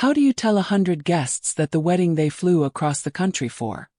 How do you tell 100 guests that the wedding they flew across the country for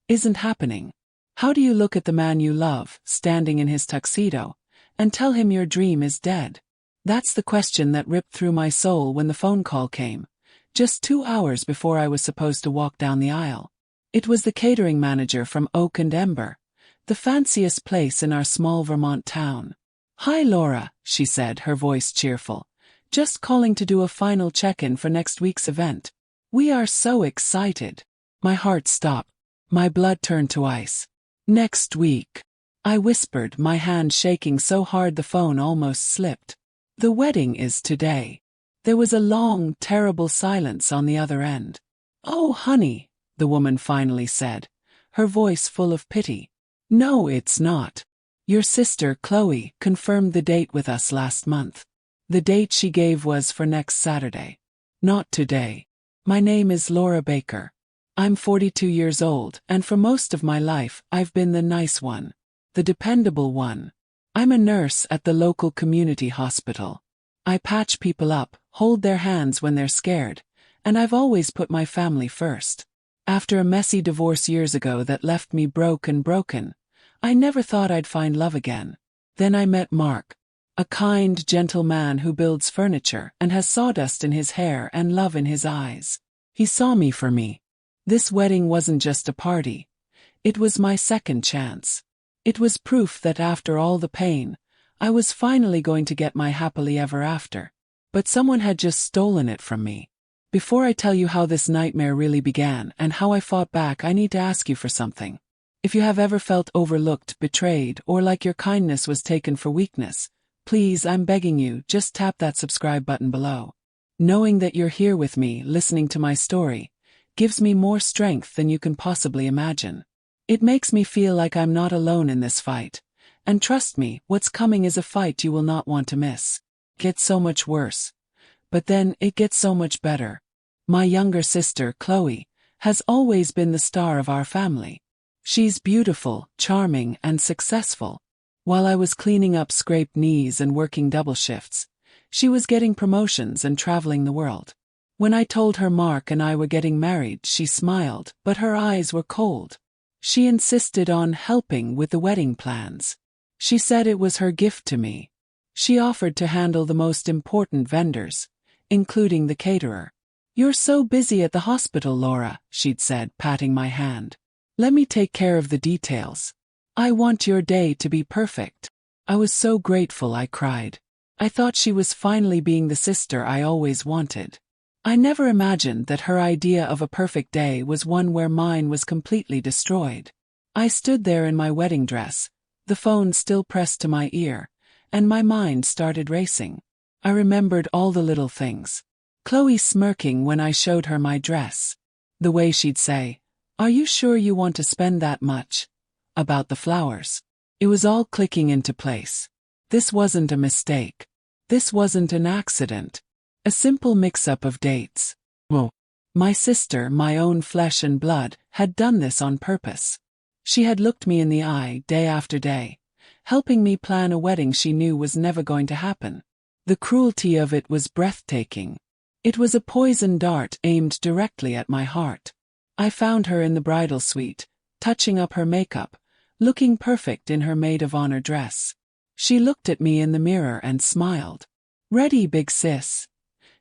isn't happening? How do you look at the man you love, standing in his tuxedo, and tell him your dream is dead? That's the question that ripped through my soul when the phone call came, just 2 hours before I was supposed to walk down the aisle. It was the catering manager from Oak and Ember, the fanciest place in our small Vermont town. "Hi Laura," she said, her voice cheerful. "Just calling to do a final check-in for next week's event. We are so excited." My heart stopped. My blood turned to ice. "Next week," I whispered, my hand shaking so hard the phone almost slipped. "The wedding is today." There was a long, terrible silence on the other end. "Oh, honey," the woman finally said, her voice full of pity. "No, it's not. Your sister, Chloe, confirmed the date with us last month. The date she gave was for next Saturday. Not today. My name is Laura Baker. I'm 42 years old, and for most of my life, I've been the nice one. The dependable one. I'm a nurse at the local community hospital. I patch people up, hold their hands when they're scared, and I've always put my family first. After a messy divorce years ago that left me broken, I never thought I'd find love again. Then I met Mark. A kind, gentle man who builds furniture and has sawdust in his hair and love in his eyes. He saw me for me. This wedding wasn't just a party. It was my second chance. It was proof that after all the pain, I was finally going to get my happily ever after. But someone had just stolen it from me. Before I tell you how this nightmare really began and how I fought back, I need to ask you for something. If you have ever felt overlooked, betrayed, or like your kindness was taken for weakness, please, I'm begging you, just tap that subscribe button below. Knowing that you're here with me, listening to my story, gives me more strength than you can possibly imagine. It makes me feel like I'm not alone in this fight. And trust me, what's coming is a fight you will not want to miss. It gets so much worse. But then, it gets so much better. My younger sister, Chloe, has always been the star of our family. She's beautiful, charming, and successful. While I was cleaning up scraped knees and working double shifts, she was getting promotions and traveling the world. When I told her Mark and I were getting married, she smiled, but her eyes were cold. She insisted on helping with the wedding plans. She said it was her gift to me. She offered to handle the most important vendors, including the caterer. "You're so busy at the hospital, Laura," she'd said, patting my hand. "Let me take care of the details. I want your day to be perfect." I was so grateful, I cried. I thought she was finally being the sister I always wanted. I never imagined that her idea of a perfect day was one where mine was completely destroyed. I stood there in my wedding dress, the phone still pressed to my ear, and my mind started racing. I remembered all the little things. Chloe smirking when I showed her my dress. The way she'd say, "Are you sure you want to spend that much?" About the flowers. It was all clicking into place. This wasn't a mistake. This wasn't an accident. A simple mix-up of dates. Well, my sister, my own flesh and blood, had done this on purpose. She had looked me in the eye day after day, helping me plan a wedding she knew was never going to happen. The cruelty of it was breathtaking. It was a poison dart aimed directly at my heart. I found her in the bridal suite, touching up her makeup, looking perfect in her maid of honor dress. She looked at me in the mirror and smiled. "Ready, big sis?"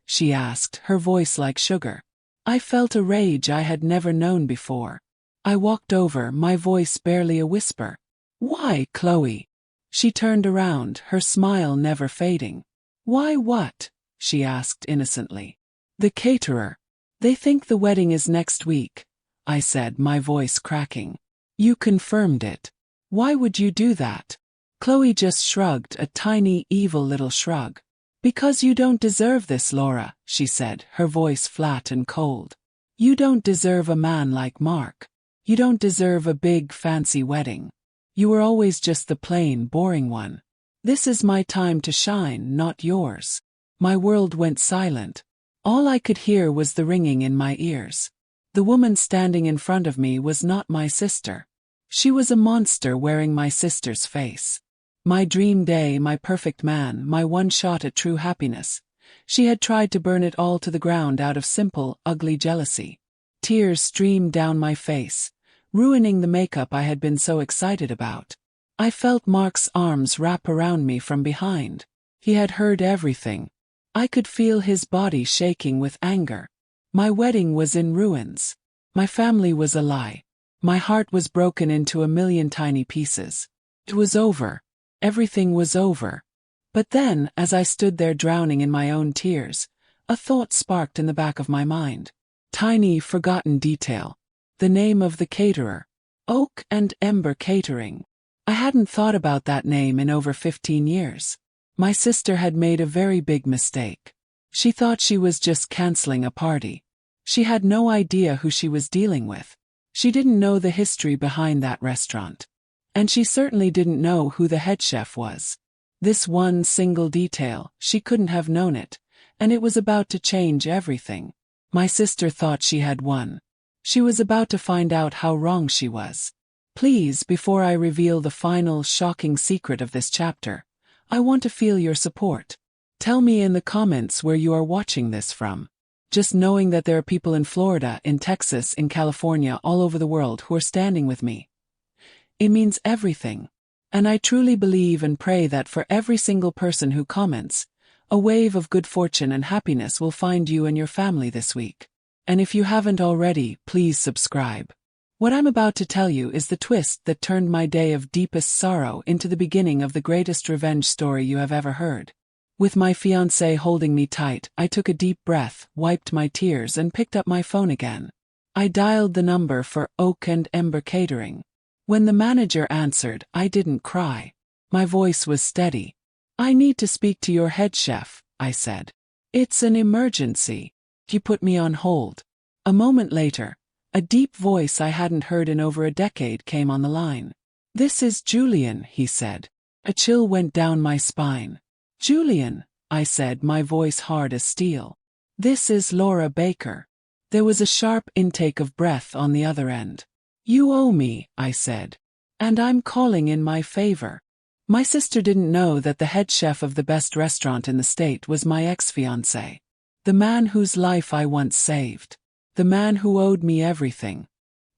she asked, her voice like sugar. I felt a rage I had never known before. I walked over, my voice barely a whisper. "Why, Chloe?" She turned around, her smile never fading. "Why what?" she asked innocently. "The caterer. They think the wedding is next week," I said, my voice cracking. "You confirmed it. Why would you do that?" Chloe just shrugged, a tiny, evil little shrug. "Because you don't deserve this, Laura," she said, her voice flat and cold. "You don't deserve a man like Mark. You don't deserve a big, fancy wedding. You were always just the plain, boring one. This is my time to shine, not yours." My world went silent. All I could hear was the ringing in my ears. The woman standing in front of me was not my sister. She was a monster wearing my sister's face. My dream day, my perfect man, my one shot at true happiness. She had tried to burn it all to the ground out of simple, ugly jealousy. Tears streamed down my face, ruining the makeup I had been so excited about. I felt Mark's arms wrap around me from behind. He had heard everything. I could feel his body shaking with anger. My wedding was in ruins. My family was a lie. My heart was broken into a million tiny pieces. It was over. Everything was over. But then, as I stood there drowning in my own tears, a thought sparked in the back of my mind. Tiny, forgotten detail. The name of the caterer. Oak and Ember Catering. I hadn't thought about that name in over 15 years. My sister had made a very big mistake. She thought she was just canceling a party. She had no idea who she was dealing with. She didn't know the history behind that restaurant. And she certainly didn't know who the head chef was. This one single detail, she couldn't have known it, and it was about to change everything. My sister thought she had won. She was about to find out how wrong she was. Please, before I reveal the final, shocking secret of this chapter, I want to feel your support. Tell me in the comments where you are watching this from. Just knowing that there are people in Florida, in Texas, in California, all over the world who are standing with me. It means everything. And I truly believe and pray that for every single person who comments, a wave of good fortune and happiness will find you and your family this week. And if you haven't already, please subscribe. What I'm about to tell you is the twist that turned my day of deepest sorrow into the beginning of the greatest revenge story you have ever heard. With my fiancé holding me tight, I took a deep breath, wiped my tears and picked up my phone again. I dialed the number for Oak and Ember Catering. When the manager answered, I didn't cry. My voice was steady. "I need to speak to your head chef," I said. "It's an emergency." He put me on hold. A moment later, a deep voice I hadn't heard in over a decade came on the line. "This is Julian," he said. A chill went down my spine. "Julian," I said, my voice hard as steel. "This is Laura Baker." There was a sharp intake of breath on the other end. "You owe me," I said. "And I'm calling in my favor." My sister didn't know that the head chef of the best restaurant in the state was my ex-fiancé. The man whose life I once saved. The man who owed me everything.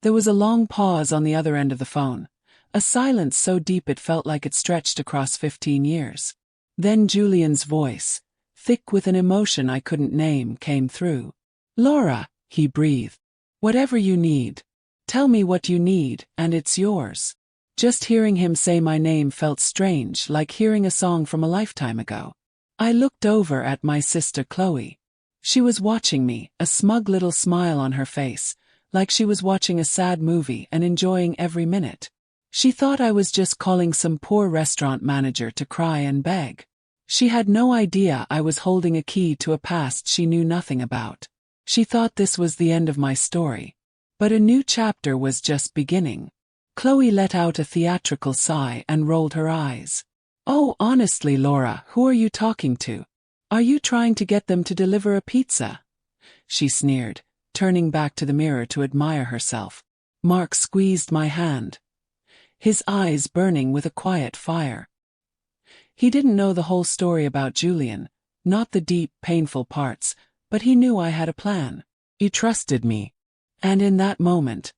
There was a long pause on the other end of the phone. A silence so deep it felt like it stretched across 15 years. Then Julian's voice, thick with an emotion I couldn't name, came through. "Laura," he breathed. "Whatever you need. Tell me what you need, and it's yours." Just hearing him say my name felt strange, like hearing a song from a lifetime ago. I looked over at my sister Chloe. She was watching me, a smug little smile on her face, like she was watching a sad movie and enjoying every minute. She thought I was just calling some poor restaurant manager to cry and beg. She had no idea I was holding a key to a past she knew nothing about. She thought this was the end of my story. But a new chapter was just beginning. Chloe let out a theatrical sigh and rolled her eyes. "Oh, honestly, Laura, who are you talking to? Are you trying to get them to deliver a pizza?" She sneered, turning back to the mirror to admire herself. Mark squeezed my hand, his eyes burning with a quiet fire. He didn't know the whole story about Julian, not the deep, painful parts, but he knew I had a plan. He trusted me. And in that moment,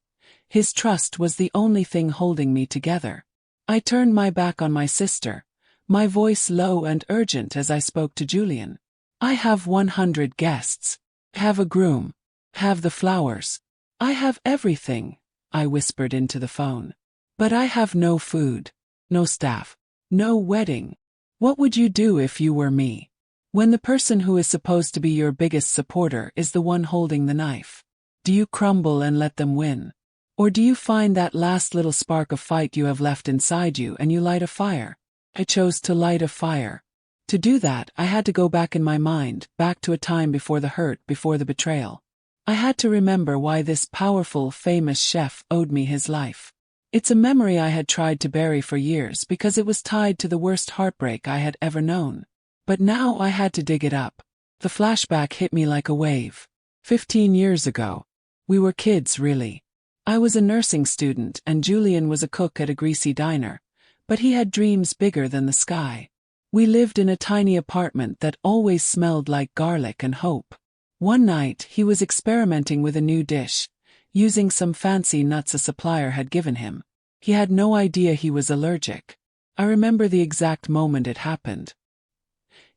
his trust was the only thing holding me together. I turned my back on my sister, my voice low and urgent as I spoke to Julian. "I have 100 guests. Have a groom. Have the flowers. I have everything," I whispered into the phone. "But I have no food, no staff, no wedding. What would you do if you were me? When the person who is supposed to be your biggest supporter is the one holding the knife? Do you crumble and let them win? Or do you find that last little spark of fight you have left inside you and you light a fire?" I chose to light a fire. To do that, I had to go back in my mind, back to a time before the hurt, before the betrayal. I had to remember why this powerful, famous chef owed me his life. It's a memory I had tried to bury for years because it was tied to the worst heartbreak I had ever known. But now I had to dig it up. The flashback hit me like a wave. 15 years ago. We were kids, really. I was a nursing student and Julian was a cook at a greasy diner, but he had dreams bigger than the sky. We lived in a tiny apartment that always smelled like garlic and hope. One night, he was experimenting with a new dish, using some fancy nuts a supplier had given him. He had no idea he was allergic. I remember the exact moment it happened.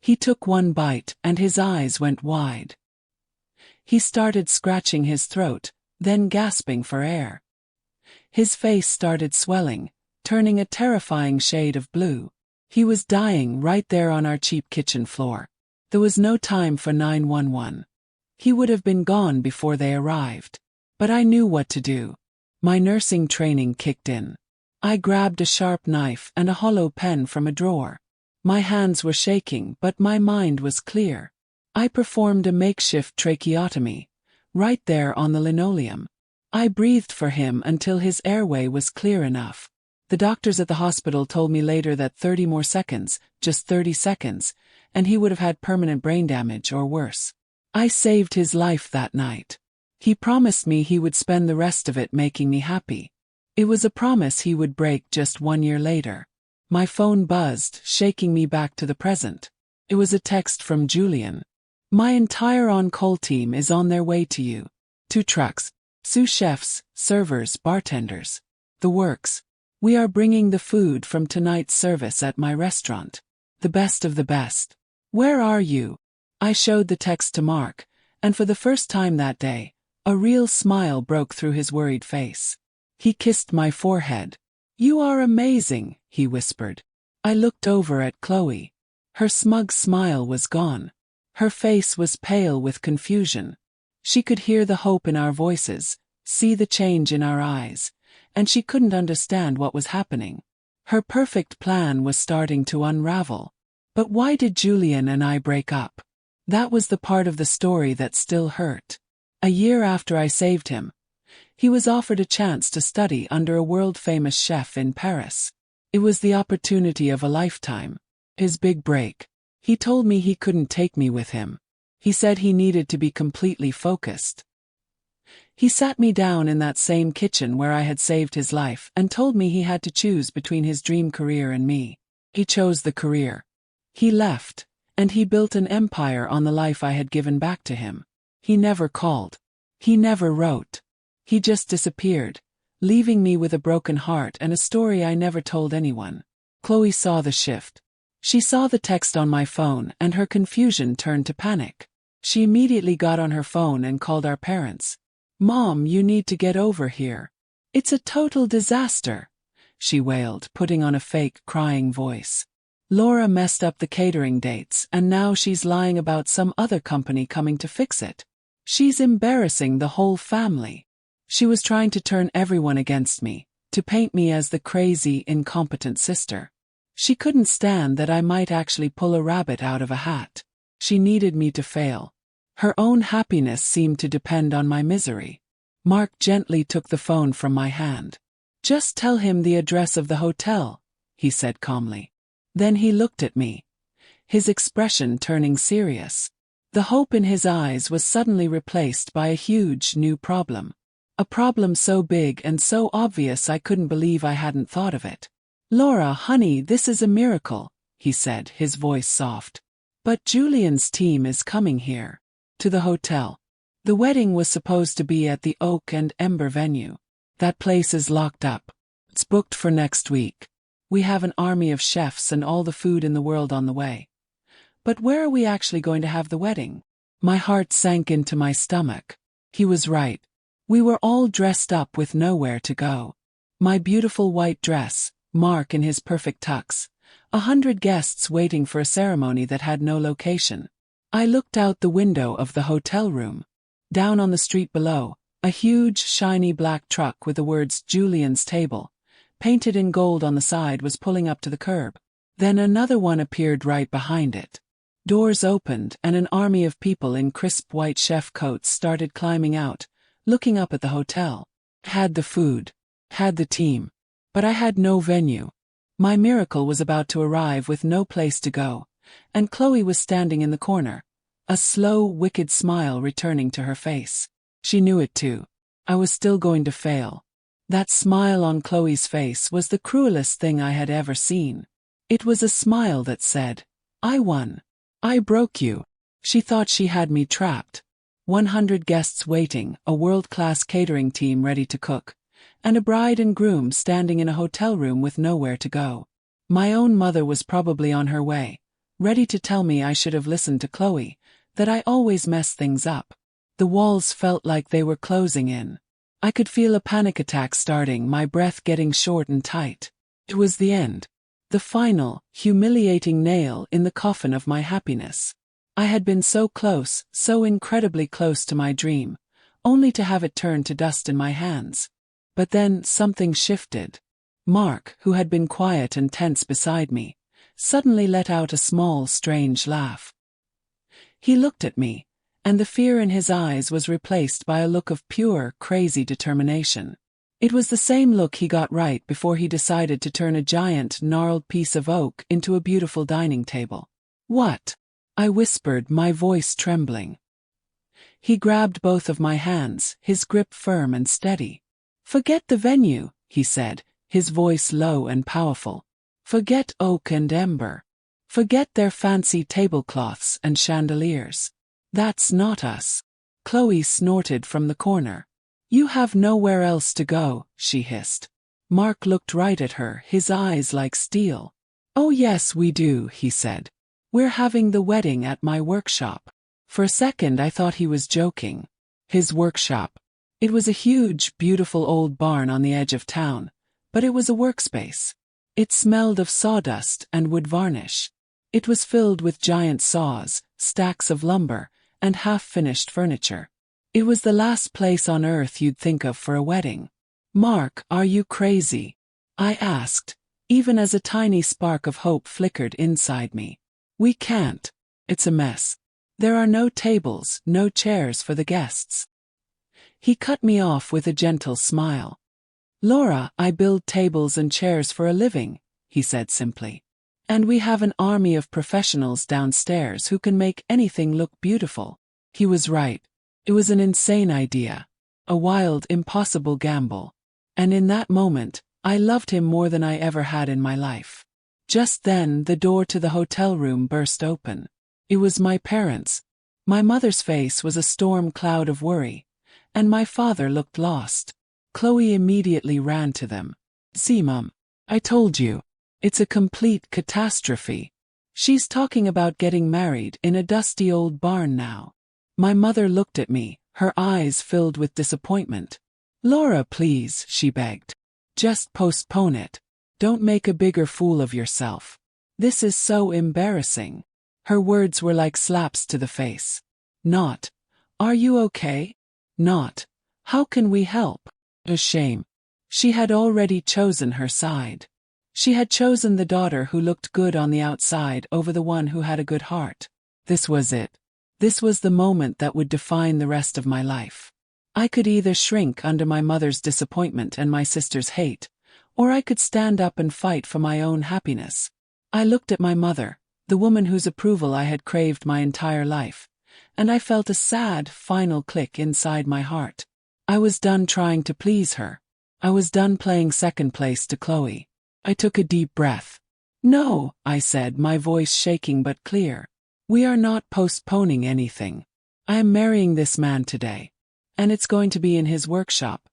He took one bite and his eyes went wide. He started scratching his throat, then gasping for air. His face started swelling, turning a terrifying shade of blue. He was dying right there on our cheap kitchen floor. There was no time for 911. He would have been gone before they arrived. But I knew what to do. My nursing training kicked in. I grabbed a sharp knife and a hollow pen from a drawer. My hands were shaking, but my mind was clear. I performed a makeshift tracheotomy, right there on the linoleum. I breathed for him until his airway was clear enough. The doctors at the hospital told me later that 30 more seconds, just 30 seconds, and he would have had permanent brain damage or worse. I saved his life that night. He promised me he would spend the rest of it making me happy. It was a promise he would break just 1 year later. My phone buzzed, shaking me back to the present. It was a text from Julian. My entire on-call team is on their way to you. 2 trucks, sous chefs, servers, bartenders. The works. We are bringing the food from tonight's service at my restaurant. The best of the best. Where are you? I showed the text to Mark, and for the first time that day, a real smile broke through his worried face. He kissed my forehead. You are amazing, he whispered. I looked over at Chloe. Her smug smile was gone. Her face was pale with confusion. She could hear the hope in our voices, see the change in our eyes, and she couldn't understand what was happening. Her perfect plan was starting to unravel. But why did Julian and I break up? That was the part of the story that still hurt. A year after I saved him, he was offered a chance to study under a world-famous chef in Paris. It was the opportunity of a lifetime. His big break. He told me he couldn't take me with him. He said he needed to be completely focused. He sat me down in that same kitchen where I had saved his life and told me he had to choose between his dream career and me. He chose the career. He left, and he built an empire on the life I had given back to him. He never called. He never wrote. He just disappeared, leaving me with a broken heart and a story I never told anyone. Chloe saw the shift. She saw the text on my phone and her confusion turned to panic. She immediately got on her phone and called our parents. Mom, you need to get over here. It's a total disaster, she wailed, putting on a fake, crying voice. Laura messed up the catering dates and now she's lying about some other company coming to fix it. She's embarrassing the whole family. She was trying to turn everyone against me, to paint me as the crazy, incompetent sister. She couldn't stand that I might actually pull a rabbit out of a hat. She needed me to fail. Her own happiness seemed to depend on my misery. Mark gently took the phone from my hand. Just tell him the address of the hotel, he said calmly. Then he looked at me, his expression turning serious. The hope in his eyes was suddenly replaced by a huge new problem. A problem so big and so obvious I couldn't believe I hadn't thought of it. Laura, honey, this is a miracle, he said, his voice soft. But Julian's team is coming here. To the hotel. The wedding was supposed to be at the Oak and Ember venue. That place is locked up. It's booked for next week. We have an army of chefs and all the food in the world on the way. But where are we actually going to have the wedding? My heart sank into my stomach. He was right. We were all dressed up with nowhere to go. My beautiful white dress, Mark in his perfect tux, 100 guests waiting for a ceremony that had no location. I looked out the window of the hotel room. Down on the street below, a huge, shiny black truck with the words Julian's Table, painted in gold on the side, was pulling up to the curb. Then another one appeared right behind it. Doors opened and an army of people in crisp white chef coats started climbing out, looking up at the hotel. Had the food. Had the team. But I had no venue. My miracle was about to arrive with no place to go, and Chloe was standing in the corner, a slow, wicked smile returning to her face. She knew it too. I was still going to fail. That smile on Chloe's face was the cruelest thing I had ever seen. It was a smile that said, I won. I broke you. She thought she had me trapped. 100 guests waiting, a world-class catering team ready to cook, and a bride and groom standing in a hotel room with nowhere to go. My own mother was probably on her way, ready to tell me I should have listened to Chloe, that I always mess things up. The walls felt like they were closing in. I could feel a panic attack starting, my breath getting short and tight. It was the end. The final, humiliating nail in the coffin of my happiness. I had been so close, so incredibly close to my dream, only to have it turn to dust in my hands. But then something shifted. Mark, who had been quiet and tense beside me, suddenly let out a small, strange laugh. He looked at me, and the fear in his eyes was replaced by a look of pure, crazy determination. It was the same look he got right before he decided to turn a giant, gnarled piece of oak into a beautiful dining table. What? I whispered, my voice trembling. He grabbed both of my hands, his grip firm and steady. Forget the venue, he said, his voice low and powerful. Forget oak and ember. Forget their fancy tablecloths and chandeliers. That's not us. Chloe snorted from the corner. You have nowhere else to go, she hissed. Mark looked right at her, his eyes like steel. Oh yes we do, he said. We're having the wedding at my workshop. For a second I thought he was joking. His workshop. It was a huge, beautiful old barn on the edge of town, but it was a workspace. It smelled of sawdust and wood varnish. It was filled with giant saws, stacks of lumber, and half-finished furniture. It was the last place on earth you'd think of for a wedding. Mark, are you crazy? I asked, even as a tiny spark of hope flickered inside me. We can't. It's a mess. There are no tables, no chairs for the guests. He cut me off with a gentle smile. Laura, I build tables and chairs for a living, he said simply. And we have an army of professionals downstairs who can make anything look beautiful. He was right. It was an insane idea. A wild, impossible gamble. And in that moment, I loved him more than I ever had in my life. Just then, the door to the hotel room burst open. It was my parents. My mother's face was a storm cloud of worry, and my father looked lost. Chloe immediately ran to them. See, Mum. I told you. It's a complete catastrophe. She's talking about getting married in a dusty old barn now. My mother looked at me, her eyes filled with disappointment. Laura, please, she begged. Just postpone it. Don't make a bigger fool of yourself. This is so embarrassing. Her words were like slaps to the face. Not, are you okay? Not, how can we help? A shame. She had already chosen her side. She had chosen the daughter who looked good on the outside over the one who had a good heart. This was it. This was the moment that would define the rest of my life. I could either shrink under my mother's disappointment and my sister's hate, or I could stand up and fight for my own happiness. I looked at my mother, the woman whose approval I had craved my entire life, and I felt a sad, final click inside my heart. I was done trying to please her. I was done playing second place to Chloe. I took a deep breath. No, I said, my voice shaking but clear. We are not postponing anything. I am marrying this man today. And it's going to be in his workshop.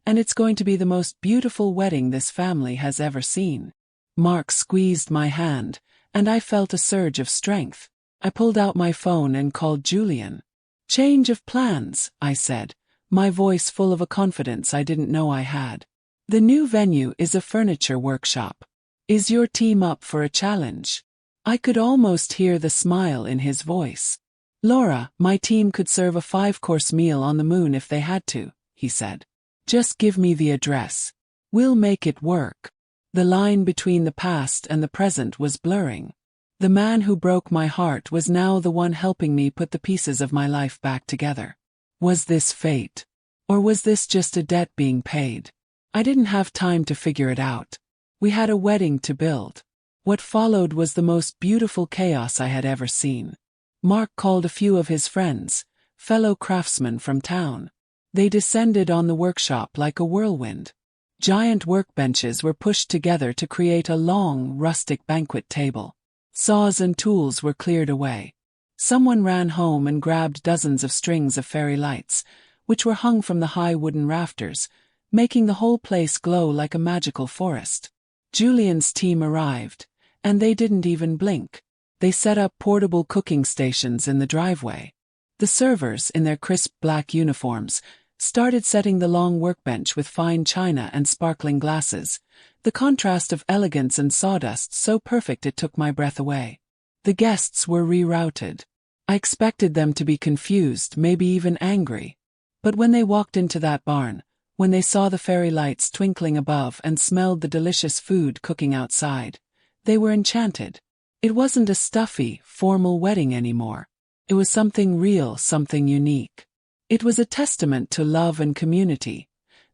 And it's going to be the most beautiful wedding this family has ever seen. Mark squeezed my hand, and I felt a surge of strength. I pulled out my phone and called Julian. Change of plans, I said, my voice full of a confidence I didn't know I had. The new venue is a furniture workshop. Is your team up for a challenge? I could almost hear the smile in his voice. Laura, my team could serve a 5-course meal on the moon if they had to, he said. Just give me the address. We'll make it work. The line between the past and the present was blurring. The man who broke my heart was now the one helping me put the pieces of my life back together. Was this fate? Or was this just a debt being paid? I didn't have time to figure it out. We had a wedding to build. What followed was the most beautiful chaos I had ever seen. Mark called a few of his friends, fellow craftsmen from town. They descended on the workshop like a whirlwind. Giant workbenches were pushed together to create a long, rustic banquet table. Saws and tools were cleared away. Someone ran home and grabbed dozens of strings of fairy lights, which were hung from the high wooden rafters, making the whole place glow like a magical forest. Julian's team arrived, and they didn't even blink. They set up portable cooking stations in the driveway. The servers, in their crisp black uniforms, started setting the long workbench with fine china and sparkling glasses, the contrast of elegance and sawdust so perfect it took my breath away. The guests were rerouted. I expected them to be confused, maybe even angry. But when they walked into that barn, when they saw the fairy lights twinkling above and smelled the delicious food cooking outside, they were enchanted. It wasn't a stuffy, formal wedding anymore. It was something real, something unique. It was a testament to love and community,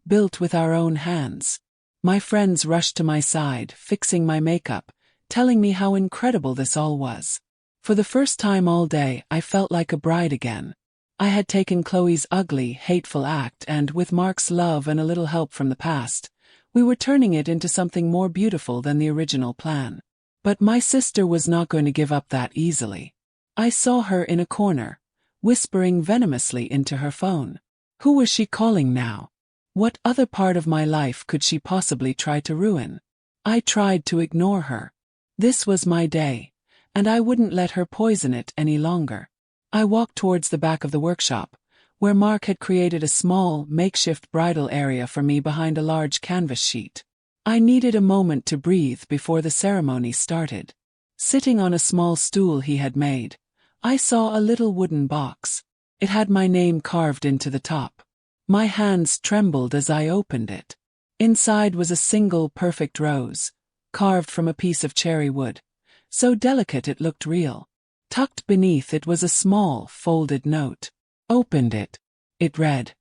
built with our own hands. My friends rushed to my side, fixing my makeup, telling me how incredible this all was. For the first time all day, I felt like a bride again. I had taken Chloe's ugly, hateful act and, with Mark's love and a little help from the past, we were turning it into something more beautiful than the original plan. But my sister was not going to give up that easily. I saw her in a corner, whispering venomously into her phone. Who was she calling now? What other part of my life could she possibly try to ruin? I tried to ignore her. This was my day, and I wouldn't let her poison it any longer. I walked towards the back of the workshop, where Mark had created a small, makeshift bridal area for me behind a large canvas sheet. I needed a moment to breathe before the ceremony started. Sitting on a small stool he had made, I saw a little wooden box. It had my name carved into the top. My hands trembled as I opened it. Inside was a single perfect rose, carved from a piece of cherry wood, so delicate it looked real. Tucked beneath it was a small, folded note. Opened it. It read,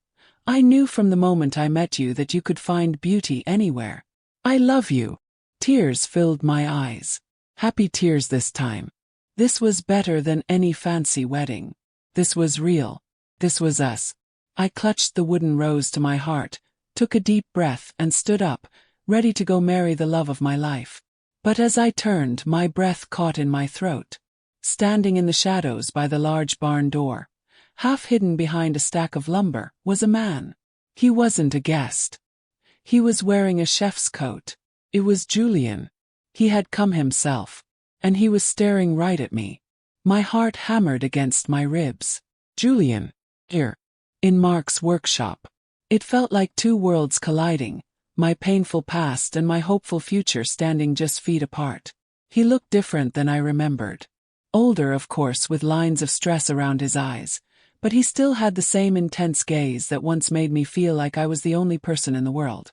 "I knew from the moment I met you that you could find beauty anywhere. I love you." Tears filled my eyes. Happy tears this time. This was better than any fancy wedding. This was real. This was us. I clutched the wooden rose to my heart, took a deep breath and stood up, ready to go marry the love of my life. But as I turned, my breath caught in my throat. Standing in the shadows by the large barn door, half hidden behind a stack of lumber, was a man. He wasn't a guest. He was wearing a chef's coat. It was Julian. He had come himself, and he was staring right at me. My heart hammered against my ribs. Julian. Here. In Mark's workshop. It felt like two worlds colliding, my painful past and my hopeful future standing just feet apart. He looked different than I remembered. Older, of course, with lines of stress around his eyes, but he still had the same intense gaze that once made me feel like I was the only person in the world.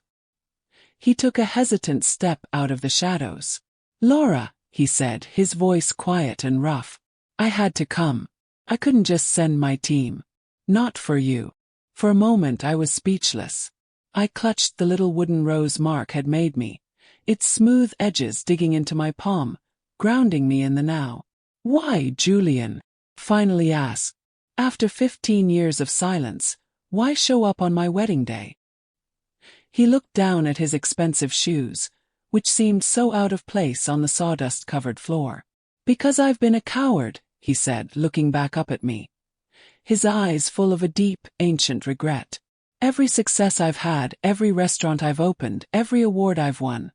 He took a hesitant step out of the shadows. "Laura," he said, his voice quiet and rough. "I had to come. I couldn't just send my team. Not for you." For a moment I was speechless. I clutched the little wooden rose Mark had made me, its smooth edges digging into my palm, grounding me in the now. "Why, Julian?" finally asked. "After 15 years of silence, why show up on my wedding day?" He looked down at his expensive shoes, which seemed so out of place on the sawdust-covered floor. "Because I've been a coward," he said, looking back up at me. His eyes full of a deep, ancient regret. "Every success I've had, every restaurant I've opened, every award I've won.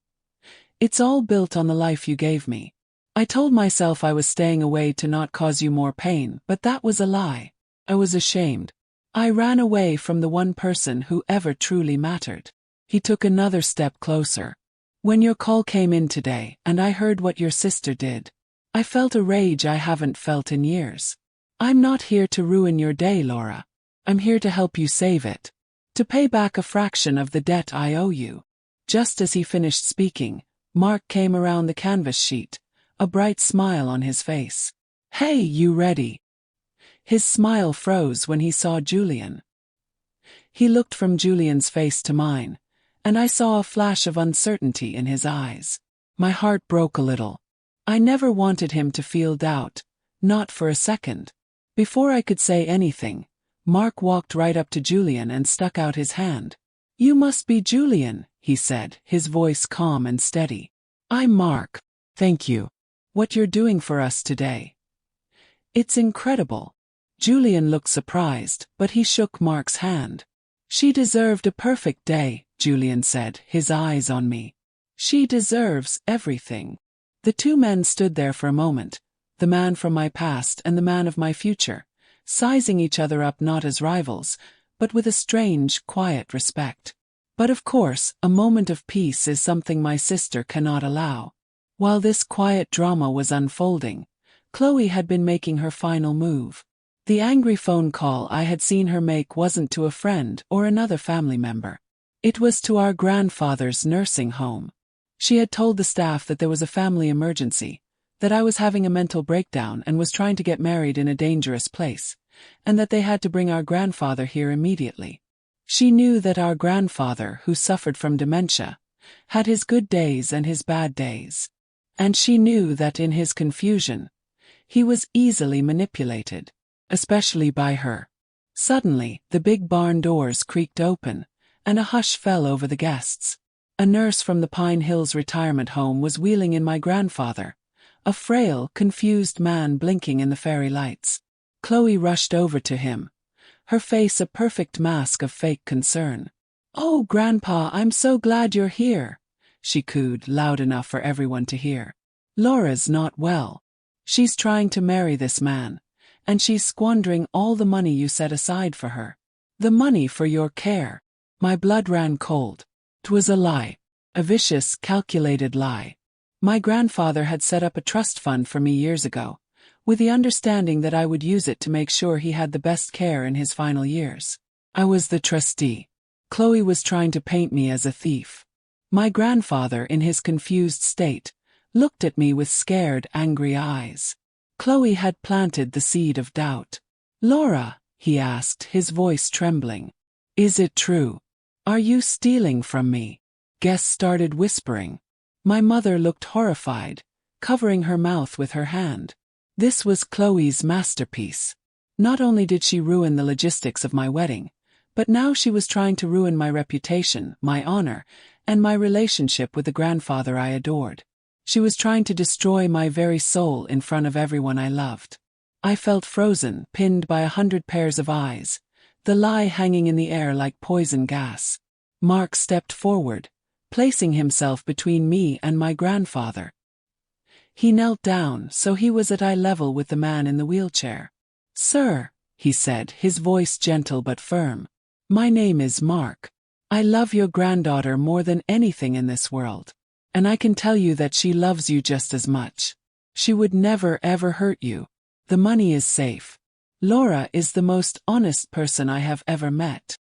It's all built on the life you gave me. I told myself I was staying away to not cause you more pain, but that was a lie. I was ashamed. I ran away from the one person who ever truly mattered." He took another step closer. "When your call came in today, and I heard what your sister did, I felt a rage I haven't felt in years. I'm not here to ruin your day, Laura. I'm here to help you save it. To pay back a fraction of the debt I owe you." Just as he finished speaking, Mark came around the canvas sheet, a bright smile on his face. "Hey, you ready?" His smile froze when he saw Julian. He looked from Julian's face to mine, and I saw a flash of uncertainty in his eyes. My heart broke a little. I never wanted him to feel doubt, not for a second. Before I could say anything, Mark walked right up to Julian and stuck out his hand. "You must be Julian," he said, his voice calm and steady. "I'm Mark. Thank you. What you're doing for us today. It's incredible." Julian looked surprised, but he shook Mark's hand. "She deserved a perfect day," Julian said, his eyes on me. "She deserves everything." The two men stood there for a moment, the man from my past and the man of my future, sizing each other up not as rivals, but with a strange, quiet respect. But of course, a moment of peace is something my sister cannot allow. While this quiet drama was unfolding, Chloe had been making her final move. The angry phone call I had seen her make wasn't to a friend or another family member. It was to our grandfather's nursing home. She had told the staff that there was a family emergency, that I was having a mental breakdown and was trying to get married in a dangerous place, and that they had to bring our grandfather here immediately. She knew that our grandfather, who suffered from dementia, had his good days and his bad days. And she knew that in his confusion, he was easily manipulated, especially by her. Suddenly, the big barn doors creaked open, and a hush fell over the guests. A nurse from the Pine Hills retirement home was wheeling in my grandfather, a frail, confused man blinking in the fairy lights. Chloe rushed over to him, her face a perfect mask of fake concern. "Oh, Grandpa, I'm so glad you're here," she cooed loud enough for everyone to hear. "Laura's not well. She's trying to marry this man, and she's squandering all the money you set aside for her. The money for your care." My blood ran cold. 'Twas a lie. A vicious, calculated lie. My grandfather had set up a trust fund for me years ago, with the understanding that I would use it to make sure he had the best care in his final years. I was the trustee. Chloe was trying to paint me as a thief. My grandfather, in his confused state, looked at me with scared, angry eyes. Chloe had planted the seed of doubt. "Laura," he asked, his voice trembling, "is it true? Are you stealing from me?" Guests started whispering. My mother looked horrified, covering her mouth with her hand. This was Chloe's masterpiece. Not only did she ruin the logistics of my wedding, but now she was trying to ruin my reputation, my honor, and my relationship with the grandfather I adored. She was trying to destroy my very soul in front of everyone I loved. I felt frozen, pinned by 100 pairs of eyes, the lie hanging in the air like poison gas. Mark stepped forward, placing himself between me and my grandfather. He knelt down, so he was at eye level with the man in the wheelchair. "Sir," he said, his voice gentle but firm, "my name is Mark. I love your granddaughter more than anything in this world. And I can tell you that she loves you just as much. She would never ever hurt you. The money is safe. Laura is the most honest person I have ever met."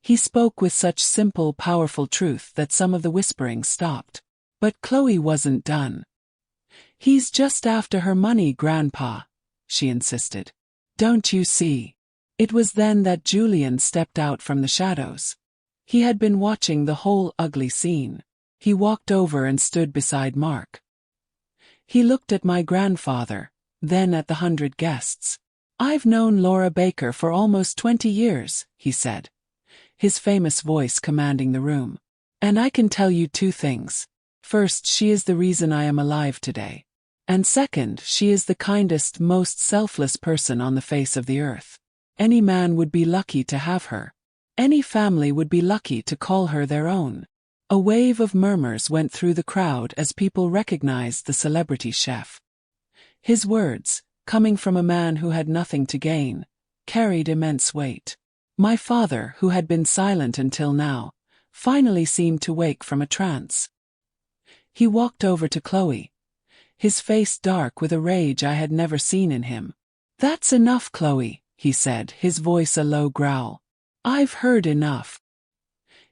He spoke with such simple, powerful truth that some of the whispering stopped. But Chloe wasn't done. "He's just after her money, Grandpa," she insisted. "Don't you see?" It was then that Julian stepped out from the shadows. He had been watching the whole ugly scene. He walked over and stood beside Mark. He looked at my grandfather, then at the 100 guests. "I've known Laura Baker for almost 20 years, he said, his famous voice commanding the room. "And I can tell you 2 things. First, she is the reason I am alive today. And second, she is the kindest, most selfless person on the face of the earth. Any man would be lucky to have her. Any family would be lucky to call her their own." A wave of murmurs went through the crowd as people recognized the celebrity chef. His words, coming from a man who had nothing to gain, carried immense weight. My father, who had been silent until now, finally seemed to wake from a trance. He walked over to Chloe, his face dark with a rage I had never seen in him. "That's enough, Chloe," he said, his voice a low growl. "I've heard enough."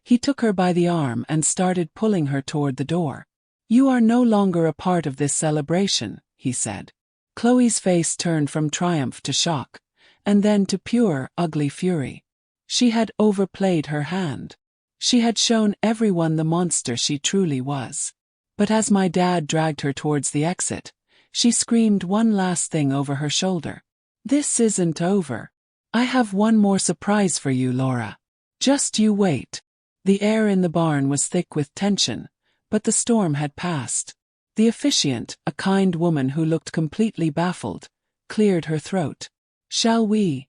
He took her by the arm and started pulling her toward the door. "You are no longer a part of this celebration," he said. Chloe's face turned from triumph to shock, and then to pure, ugly fury. She had overplayed her hand. She had shown everyone the monster she truly was. But as my dad dragged her towards the exit, she screamed one last thing over her shoulder. "This isn't over. I have one more surprise for you, Laura. Just you wait." The air in the barn was thick with tension, but the storm had passed. The officiant, a kind woman who looked completely baffled, cleared her throat. Shall we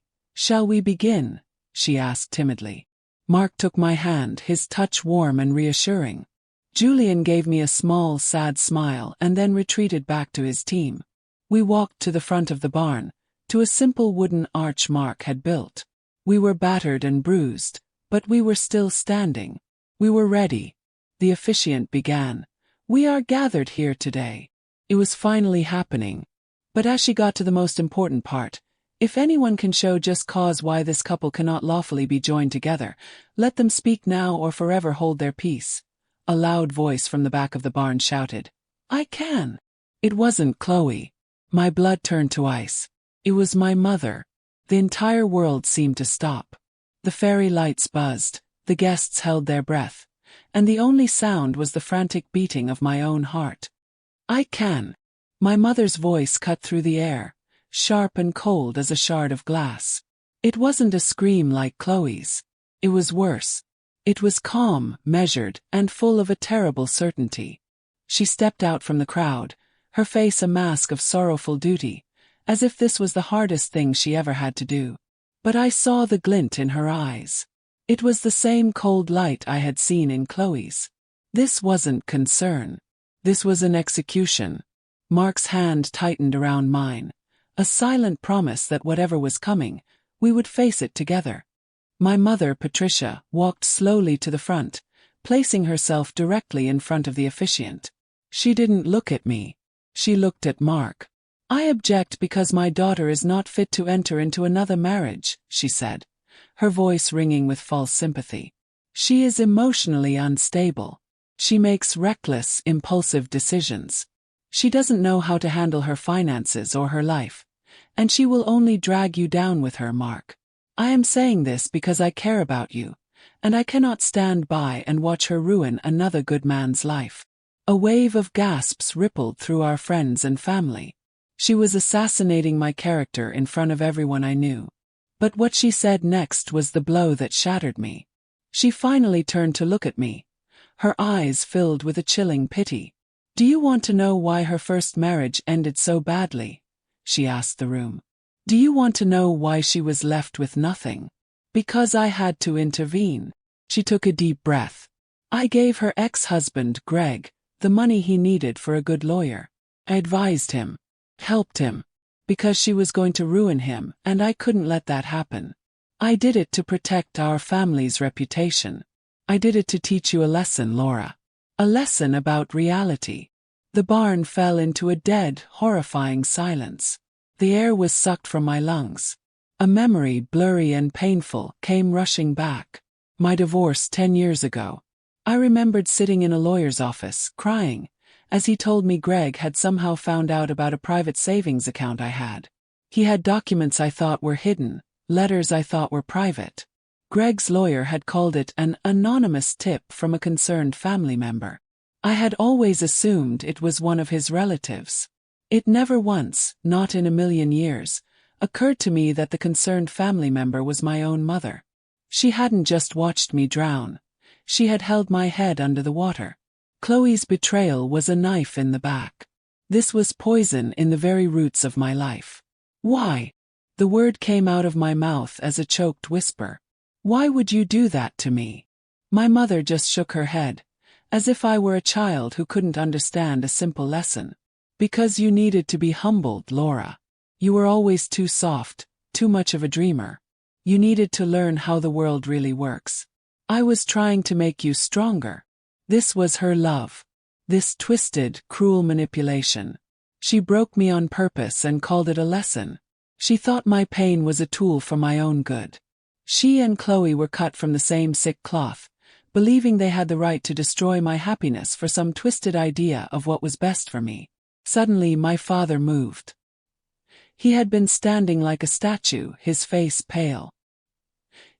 begin?" she asked timidly. Mark took my hand, his touch warm and reassuring. Julian gave me a small, sad smile and then retreated back to his team. We walked to the front of the barn, to a simple wooden arch Mark had built. We were battered and bruised, but we were still standing. We were ready. The officiant began. "We are gathered here today." It was finally happening. But as she got to the most important part, "If anyone can show just cause why this couple cannot lawfully be joined together, let them speak now or forever hold their peace," a loud voice from the back of the barn shouted. "I can." It wasn't Chloe. My blood turned to ice. It was my mother. The entire world seemed to stop. The fairy lights buzzed, the guests held their breath, and the only sound was the frantic beating of my own heart. "I can." My mother's voice cut through the air, sharp and cold as a shard of glass. It wasn't a scream like Chloe's. It was worse. It was calm, measured, and full of a terrible certainty. She stepped out from the crowd, her face a mask of sorrowful duty, as if this was the hardest thing she ever had to do. But I saw the glint in her eyes. It was the same cold light I had seen in Chloe's. This wasn't concern. This was an execution. Mark's hand tightened around mine, a silent promise that whatever was coming, we would face it together. My mother, Patricia, walked slowly to the front, placing herself directly in front of the officiant. She didn't look at me. She looked at Mark. "I object because my daughter is not fit to enter into another marriage," she said, her voice ringing with false sympathy. "She is emotionally unstable. She makes reckless, impulsive decisions. She doesn't know how to handle her finances or her life, and she will only drag you down with her, Mark. I am saying this because I care about you, and I cannot stand by and watch her ruin another good man's life." A wave of gasps rippled through our friends and family. She was assassinating my character in front of everyone I knew. But what she said next was the blow that shattered me. She finally turned to look at me, her eyes filled with a chilling pity. "Do you want to know why her first marriage ended so badly?" she asked the room. "Do you want to know why she was left with nothing? Because I had to intervene." She took a deep breath. "I gave her ex-husband, Greg, the money he needed for a good lawyer. I advised him, helped him, because she was going to ruin him, and I couldn't let that happen. I did it to protect our family's reputation. I did it to teach you a lesson, Laura. A lesson about reality." The barn fell into a dead, horrifying silence. The air was sucked from my lungs. A memory, blurry and painful, came rushing back. My divorce 10 years ago. I remembered sitting in a lawyer's office, crying, as he told me Greg had somehow found out about a private savings account I had. He had documents I thought were hidden, letters I thought were private. Greg's lawyer had called it an anonymous tip from a concerned family member. I had always assumed it was one of his relatives. It never once, not in a million years, occurred to me that the concerned family member was my own mother. She hadn't just watched me drown. She had held my head under the water. Chloe's betrayal was a knife in the back. This was poison in the very roots of my life. "Why?" The word came out of my mouth as a choked whisper. "Why would you do that to me?" My mother just shook her head, as if I were a child who couldn't understand a simple lesson. "Because you needed to be humbled, Laura. You were always too soft, too much of a dreamer. You needed to learn how the world really works. I was trying to make you stronger." This was her love. This twisted, cruel manipulation. She broke me on purpose and called it a lesson. She thought my pain was a tool for my own good. She and Chloe were cut from the same sick cloth, believing they had the right to destroy my happiness for some twisted idea of what was best for me. Suddenly my father moved. He had been standing like a statue, his face pale.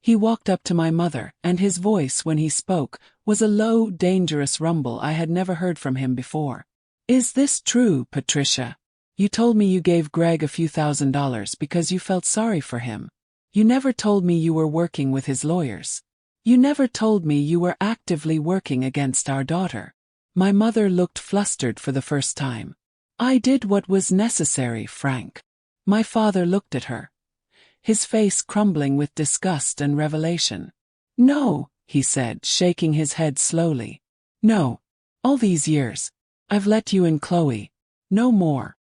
He walked up to my mother, and his voice, when he spoke, was a low, dangerous rumble I had never heard from him before. "Is this true, Patricia? You told me you gave Greg a few $1,000s because you felt sorry for him. You never told me you were working with his lawyers." You never told me you were actively working against our daughter. My mother looked flustered for the first time. I did what was necessary, Frank. My father looked at her, his face crumbling with disgust and revelation. No, he said, shaking his head slowly. No. All these years, I've let you in, Chloe. No more.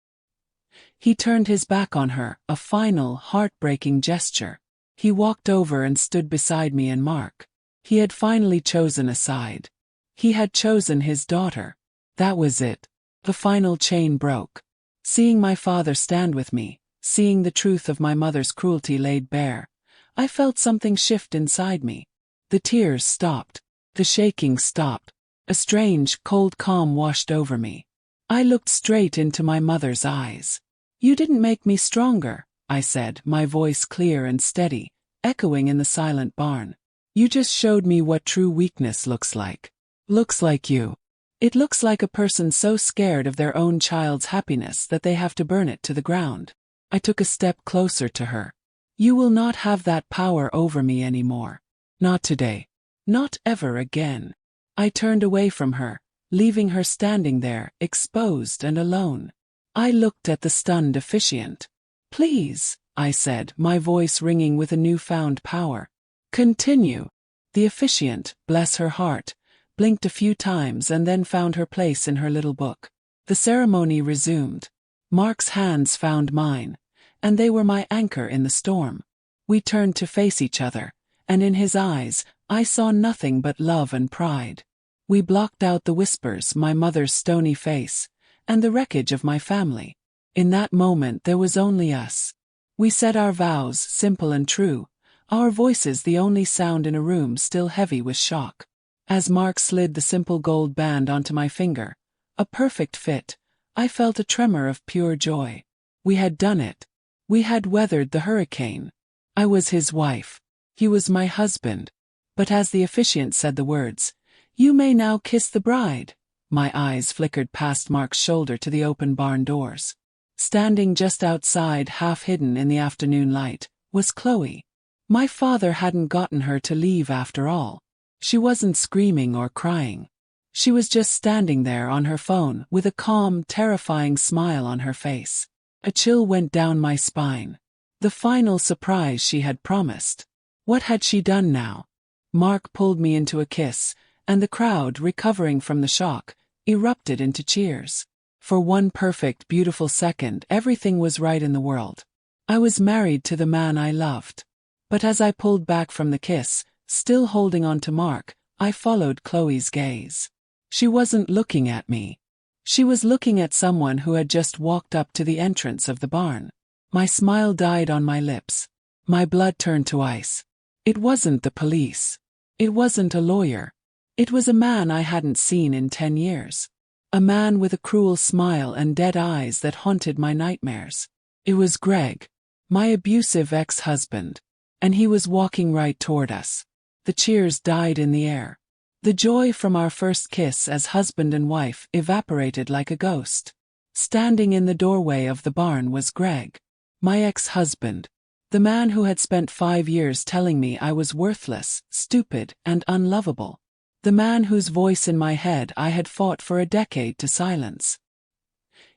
He turned his back on her, a final, heartbreaking gesture. He walked over and stood beside me and Mark. He had finally chosen a side. He had chosen his daughter. That was it. The final chain broke. Seeing my father stand with me, seeing the truth of my mother's cruelty laid bare, I felt something shift inside me. The tears stopped. The shaking stopped. A strange, cold calm washed over me. I looked straight into my mother's eyes. You didn't make me stronger, I said, my voice clear and steady, echoing in the silent barn. You just showed me what true weakness looks like. Looks like you. It looks like a person so scared of their own child's happiness that they have to burn it to the ground. I took a step closer to her. You will not have that power over me anymore. Not today. Not ever again. I turned away from her, leaving her standing there, exposed and alone. I looked at the stunned officiant. Please, I said, my voice ringing with a newfound power. Continue. The officiant, bless her heart, blinked a few times and then found her place in her little book. The ceremony resumed. Mark's hands found mine, and they were my anchor in the storm. We turned to face each other, and in his eyes, I saw nothing but love and pride. We blocked out the whispers, my mother's stony face, and the wreckage of my family. In that moment there was only us. We said our vows, simple and true, our voices the only sound in a room still heavy with shock. As Mark slid the simple gold band onto my finger, a perfect fit, I felt a tremor of pure joy. We had done it. We had weathered the hurricane. I was his wife. He was my husband. But as the officiant said the words, "You may now kiss the bride," my eyes flickered past Mark's shoulder to the open barn doors. Standing just outside, half hidden in the afternoon light, was Chloe. My father hadn't gotten her to leave after all. She wasn't screaming or crying. She was just standing there on her phone with a calm, terrifying smile on her face. A chill went down my spine. The final surprise she had promised. What had she done now? Mark pulled me into a kiss, and the crowd, recovering from the shock, erupted into cheers. For one perfect, beautiful second, everything was right in the world. I was married to the man I loved. But as I pulled back from the kiss, still holding on to Mark, I followed Chloe's gaze. She wasn't looking at me. She was looking at someone who had just walked up to the entrance of the barn. My smile died on my lips. My blood turned to ice. It wasn't the police. It wasn't a lawyer. It was a man I hadn't seen in 10 years. A man with a cruel smile and dead eyes that haunted my nightmares. It was Greg, my abusive ex-husband. And he was walking right toward us. The cheers died in the air. The joy from our first kiss as husband and wife evaporated like a ghost. Standing in the doorway of the barn was Greg, my ex-husband, the man who had spent 5 years telling me I was worthless, stupid, and unlovable. The man whose voice in my head I had fought for a decade to silence.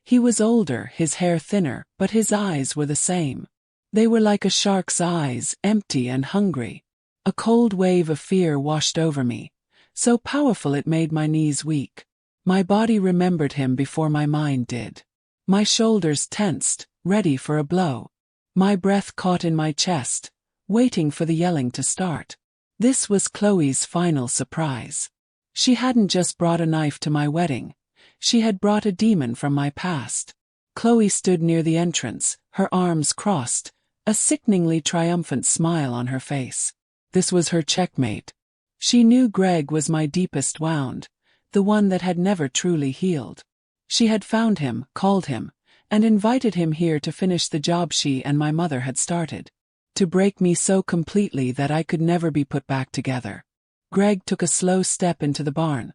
He was older, his hair thinner, but his eyes were the same. They were like a shark's eyes, empty and hungry. A cold wave of fear washed over me, so powerful it made my knees weak. My body remembered him before my mind did. My shoulders tensed, ready for a blow. My breath caught in my chest, waiting for the yelling to start. This was Chloe's final surprise. She hadn't just brought a knife to my wedding. She had brought a demon from my past. Chloe stood near the entrance, her arms crossed, a sickeningly triumphant smile on her face. This was her checkmate. She knew Greg was my deepest wound, the one that had never truly healed. She had found him, called him, and invited him here to finish the job she and my mother had started. To break me so completely that I could never be put back together. Greg took a slow step into the barn,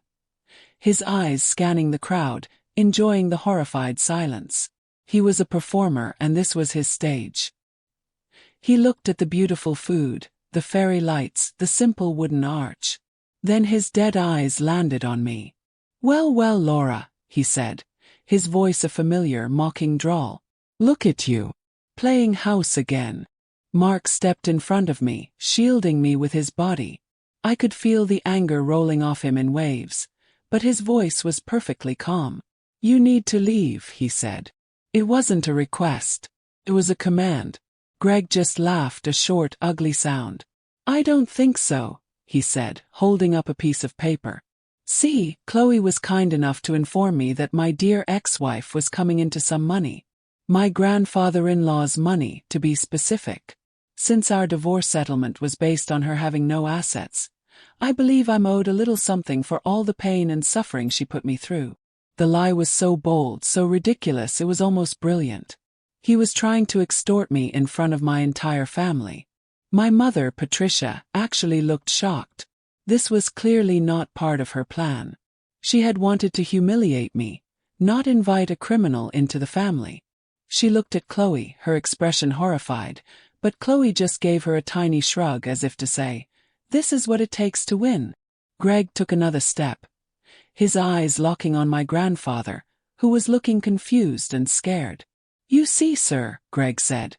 his eyes scanning the crowd, enjoying the horrified silence. He was a performer and this was his stage. He looked at the beautiful food, the fairy lights, the simple wooden arch. Then his dead eyes landed on me. "Well, well, Laura," he said, his voice a familiar, mocking drawl. "Look at you. Playing house again." Mark stepped in front of me, shielding me with his body. I could feel the anger rolling off him in waves, but his voice was perfectly calm. "You need to leave," he said. It wasn't a request. It was a command. Greg just laughed, a short, ugly sound. "I don't think so," he said, holding up a piece of paper. "See, Chloe was kind enough to inform me that my dear ex-wife was coming into some money. My grandfather-in-law's money, to be specific. Since our divorce settlement was based on her having no assets, I believe I'm owed a little something for all the pain and suffering she put me through." The lie was so bold, so ridiculous, it was almost brilliant. He was trying to extort me in front of my entire family. My mother, Patricia, actually looked shocked. This was clearly not part of her plan. She had wanted to humiliate me, not invite a criminal into the family. She looked at Chloe, her expression horrified, but Chloe just gave her a tiny shrug as if to say, "This is what it takes to win." Greg took another step, his eyes locking on my grandfather, who was looking confused and scared. "You see, sir," Greg said,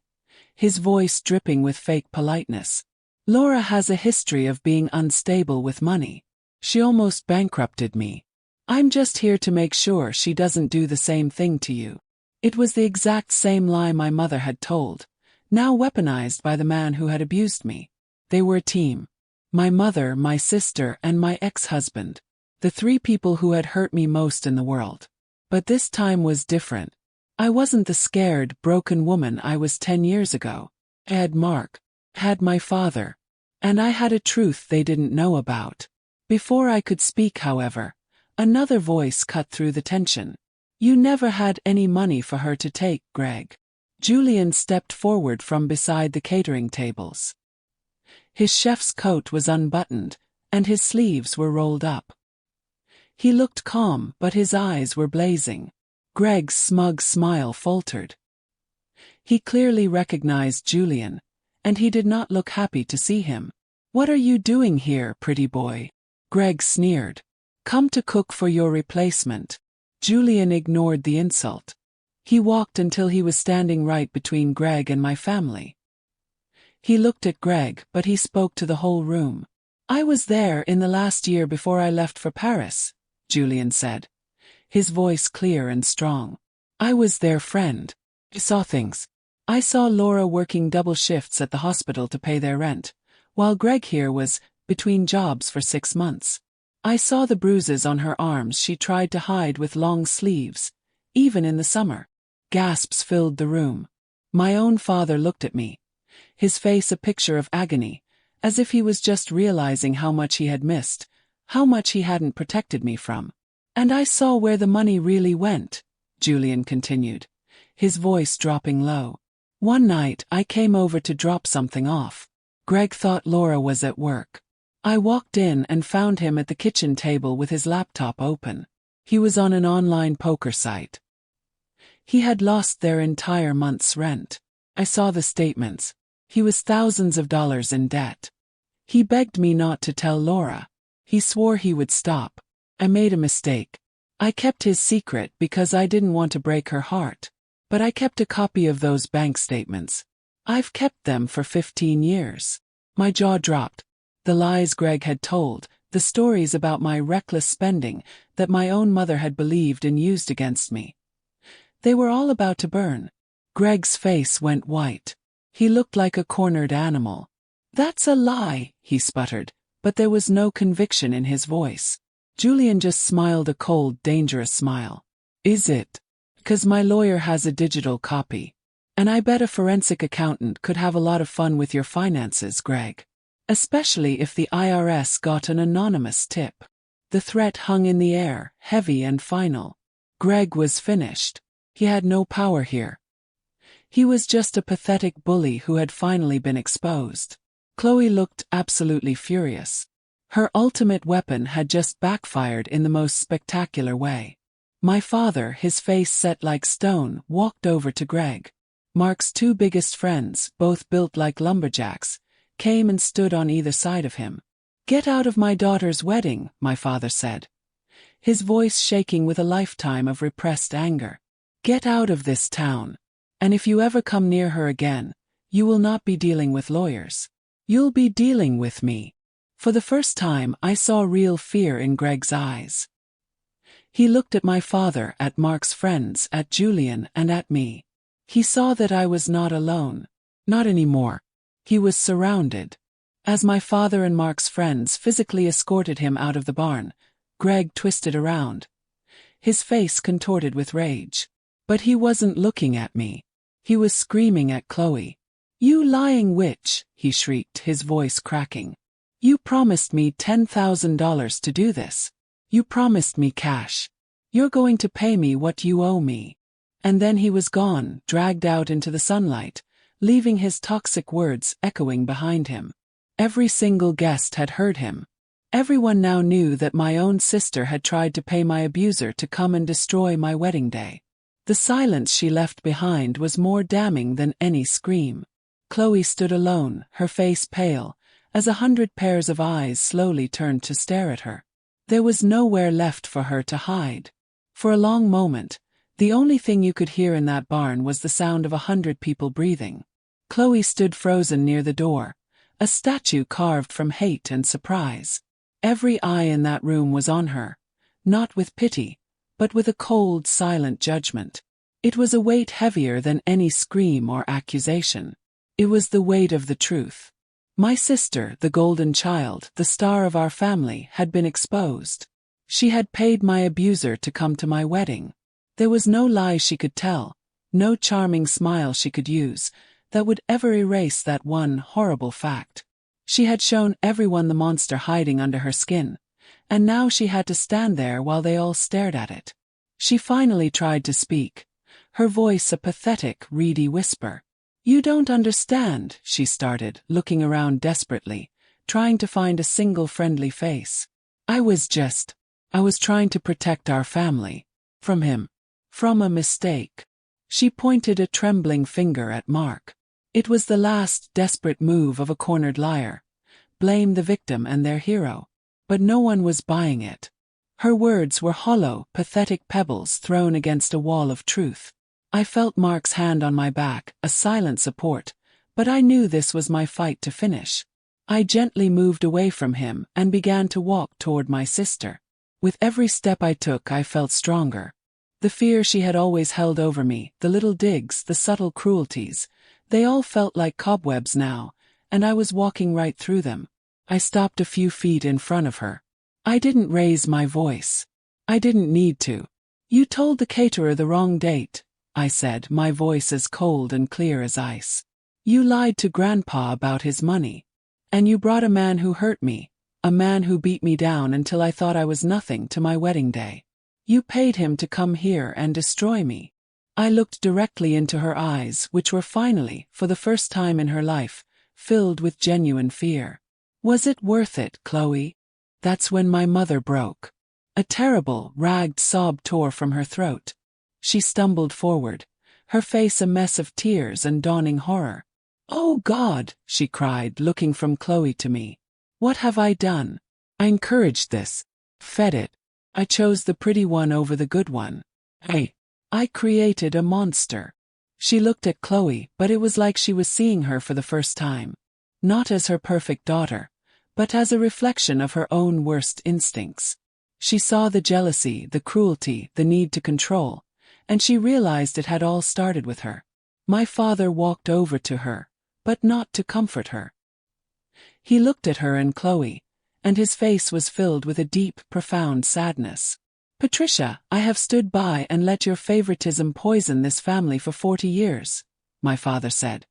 his voice dripping with fake politeness, "Laura has a history of being unstable with money. She almost bankrupted me. I'm just here to make sure she doesn't do the same thing to you." It was the exact same lie my mother had told, now weaponized by the man who had abused me. They were a team. My mother, my sister, and my ex-husband. The three people who had hurt me most in the world. But this time was different. I wasn't the scared, broken woman I was 10 years ago. I had Mark, had my father, and I had a truth they didn't know about. Before I could speak, however, another voice cut through the tension. "You never had any money for her to take, Greg." Julian stepped forward from beside the catering tables. His chef's coat was unbuttoned, and his sleeves were rolled up. He looked calm, but his eyes were blazing. Greg's smug smile faltered. He clearly recognized Julian, and he did not look happy to see him. "What are you doing here, pretty boy?" Greg sneered. "Come to cook for your replacement." Julian ignored the insult. He walked until he was standing right between Greg and my family. He looked at Greg, but he spoke to the whole room. "I was there in the last year before I left for Paris," Julian said, his voice clear and strong. "I was their friend. I saw things. I saw Laura working double shifts at the hospital to pay their rent, while Greg here was between jobs for 6 months. I saw the bruises on her arms she tried to hide with long sleeves, even in the summer." Gasps filled the room. My own father looked at me, his face a picture of agony, as if he was just realizing how much he had missed, how much he hadn't protected me from. "And I saw where the money really went," Julian continued, his voice dropping low. "One night I came over to drop something off. Greg thought Laura was at work. I walked in and found him at the kitchen table with his laptop open. He was on an online poker site. He had lost their entire month's rent. I saw the statements. He was thousands of dollars in debt. He begged me not to tell Laura. He swore he would stop. I made a mistake. I kept his secret because I didn't want to break her heart. But I kept a copy of those bank statements. I've kept them for 15 years. My jaw dropped. The lies Greg had told, the stories about my reckless spending that my own mother had believed and used against me. They were all about to burn. Greg's face went white. He looked like a cornered animal. "That's a lie," he sputtered, but there was no conviction in his voice. Julian just smiled a cold, dangerous smile. "Is it? 'Cause my lawyer has a digital copy. And I bet a forensic accountant could have a lot of fun with your finances, Greg. Especially if the IRS got an anonymous tip." The threat hung in the air, heavy and final. Greg was finished. He had no power here. He was just a pathetic bully who had finally been exposed. Chloe looked absolutely furious. Her ultimate weapon had just backfired in the most spectacular way. My father, his face set like stone, walked over to Greg. Mark's two biggest friends, both built like lumberjacks, came and stood on either side of him. "Get out of my daughter's wedding," my father said, his voice shaking with a lifetime of repressed anger. "Get out of this town. And if you ever come near her again, you will not be dealing with lawyers. You'll be dealing with me." For the first time, I saw real fear in Greg's eyes. He looked at my father, at Mark's friends, at Julian, and at me. He saw that I was not alone. Not anymore. He was surrounded. As my father and Mark's friends physically escorted him out of the barn, Greg twisted around, his face contorted with rage. But he wasn't looking at me. He was screaming at Chloe. "You lying witch," he shrieked, his voice cracking. "You promised me $10,000 to do this. You promised me cash. You're going to pay me what you owe me." And then he was gone, dragged out into the sunlight, leaving his toxic words echoing behind him. Every single guest had heard him. Everyone now knew that my own sister had tried to pay my abuser to come and destroy my wedding day. The silence she left behind was more damning than any scream. Chloe stood alone, her face pale, as 100 pairs of eyes slowly turned to stare at her. There was nowhere left for her to hide. For a long moment, the only thing you could hear in that barn was the sound of 100 people breathing. Chloe stood frozen near the door, a statue carved from hate and surprise. Every eye in that room was on her, not with pity, but with a cold, silent judgment. It was a weight heavier than any scream or accusation. It was the weight of the truth. My sister, the golden child, the star of our family, had been exposed. She had paid my abuser to come to my wedding. There was no lie she could tell, no charming smile she could use, that would ever erase that one horrible fact. She had shown everyone the monster hiding under her skin, and now she had to stand there while they all stared at it. She finally tried to speak, her voice a pathetic, reedy whisper. "You don't understand," she started, looking around desperately, trying to find a single friendly face. I was trying to protect our family. From him. From a mistake." She pointed a trembling finger at Mark. It was the last desperate move of a cornered liar. Blame the victim and their hero. But no one was buying it. Her words were hollow, pathetic pebbles thrown against a wall of truth. I felt Mark's hand on my back, a silent support, but I knew this was my fight to finish. I gently moved away from him and began to walk toward my sister. With every step I took, I felt stronger. The fear she had always held over me, the little digs, the subtle cruelties, they all felt like cobwebs now, and I was walking right through them. I stopped a few feet in front of her. I didn't raise my voice. I didn't need to. "You told the caterer the wrong date," I said, my voice as cold and clear as ice. "You lied to Grandpa about his money. And you brought a man who hurt me, a man who beat me down until I thought I was nothing to my wedding day. You paid him to come here and destroy me." I looked directly into her eyes, which were finally, for the first time in her life, filled with genuine fear. "Was it worth it, Chloe?" That's when my mother broke. A terrible, ragged sob tore from her throat. She stumbled forward, her face a mess of tears and dawning horror. "Oh God," she cried, looking from Chloe to me. "What have I done? I encouraged this, fed it. I chose the pretty one over the good one. I created a monster." She looked at Chloe, but it was like she was seeing her for the first time. Not as her perfect daughter, but as a reflection of her own worst instincts. She saw the jealousy, the cruelty, the need to control, and she realized it had all started with her. My father walked over to her, but not to comfort her. He looked at her and Chloe, and his face was filled with a deep, profound sadness. "Patricia, I have stood by and let your favoritism poison this family for 40 years, my father said,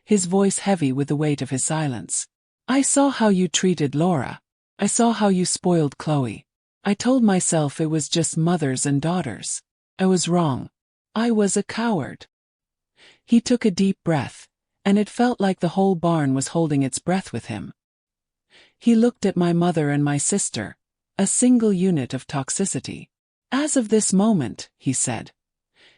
his voice heavy with the weight of his silence. "I saw how you treated Laura. I saw how you spoiled Chloe. I told myself it was just mothers and daughters. I was wrong. I was a coward." He took a deep breath, and it felt like the whole barn was holding its breath with him. He looked at my mother and my sister, a single unit of toxicity. "As of this moment," he said,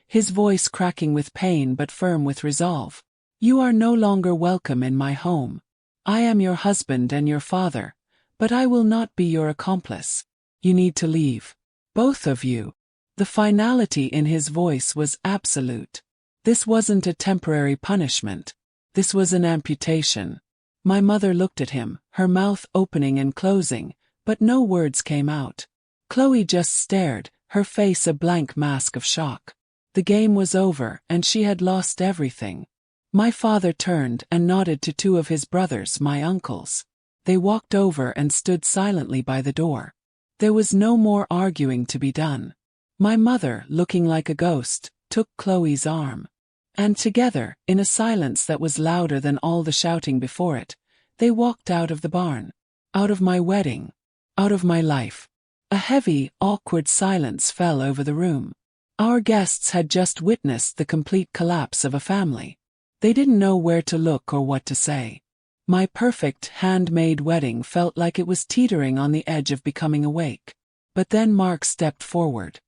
his voice cracking with pain but firm with resolve, "you are no longer welcome in my home. I am your husband and your father, but I will not be your accomplice. You need to leave. Both of you." The finality in his voice was absolute. This wasn't a temporary punishment. This was an amputation. My mother looked at him, her mouth opening and closing, but no words came out. Chloe just stared, her face a blank mask of shock. The game was over, and she had lost everything. My father turned and nodded to two of his brothers, my uncles. They walked over and stood silently by the door. There was no more arguing to be done. My mother, looking like a ghost, took Chloe's arm. And together, in a silence that was louder than all the shouting before it, they walked out of the barn. Out of my wedding. Out of my life. A heavy, awkward silence fell over the room. Our guests had just witnessed the complete collapse of a family. They didn't know where to look or what to say. My perfect, handmade wedding felt like it was teetering on the edge of becoming a wake. But then Mark stepped forward.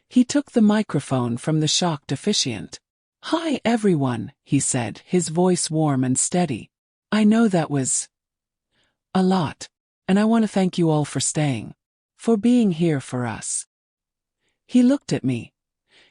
He took the microphone from the shocked officiant. "Hi everyone," he said, his voice warm and steady. "I know that was a lot, and I want to thank you all for staying, for being here for us." He looked at me,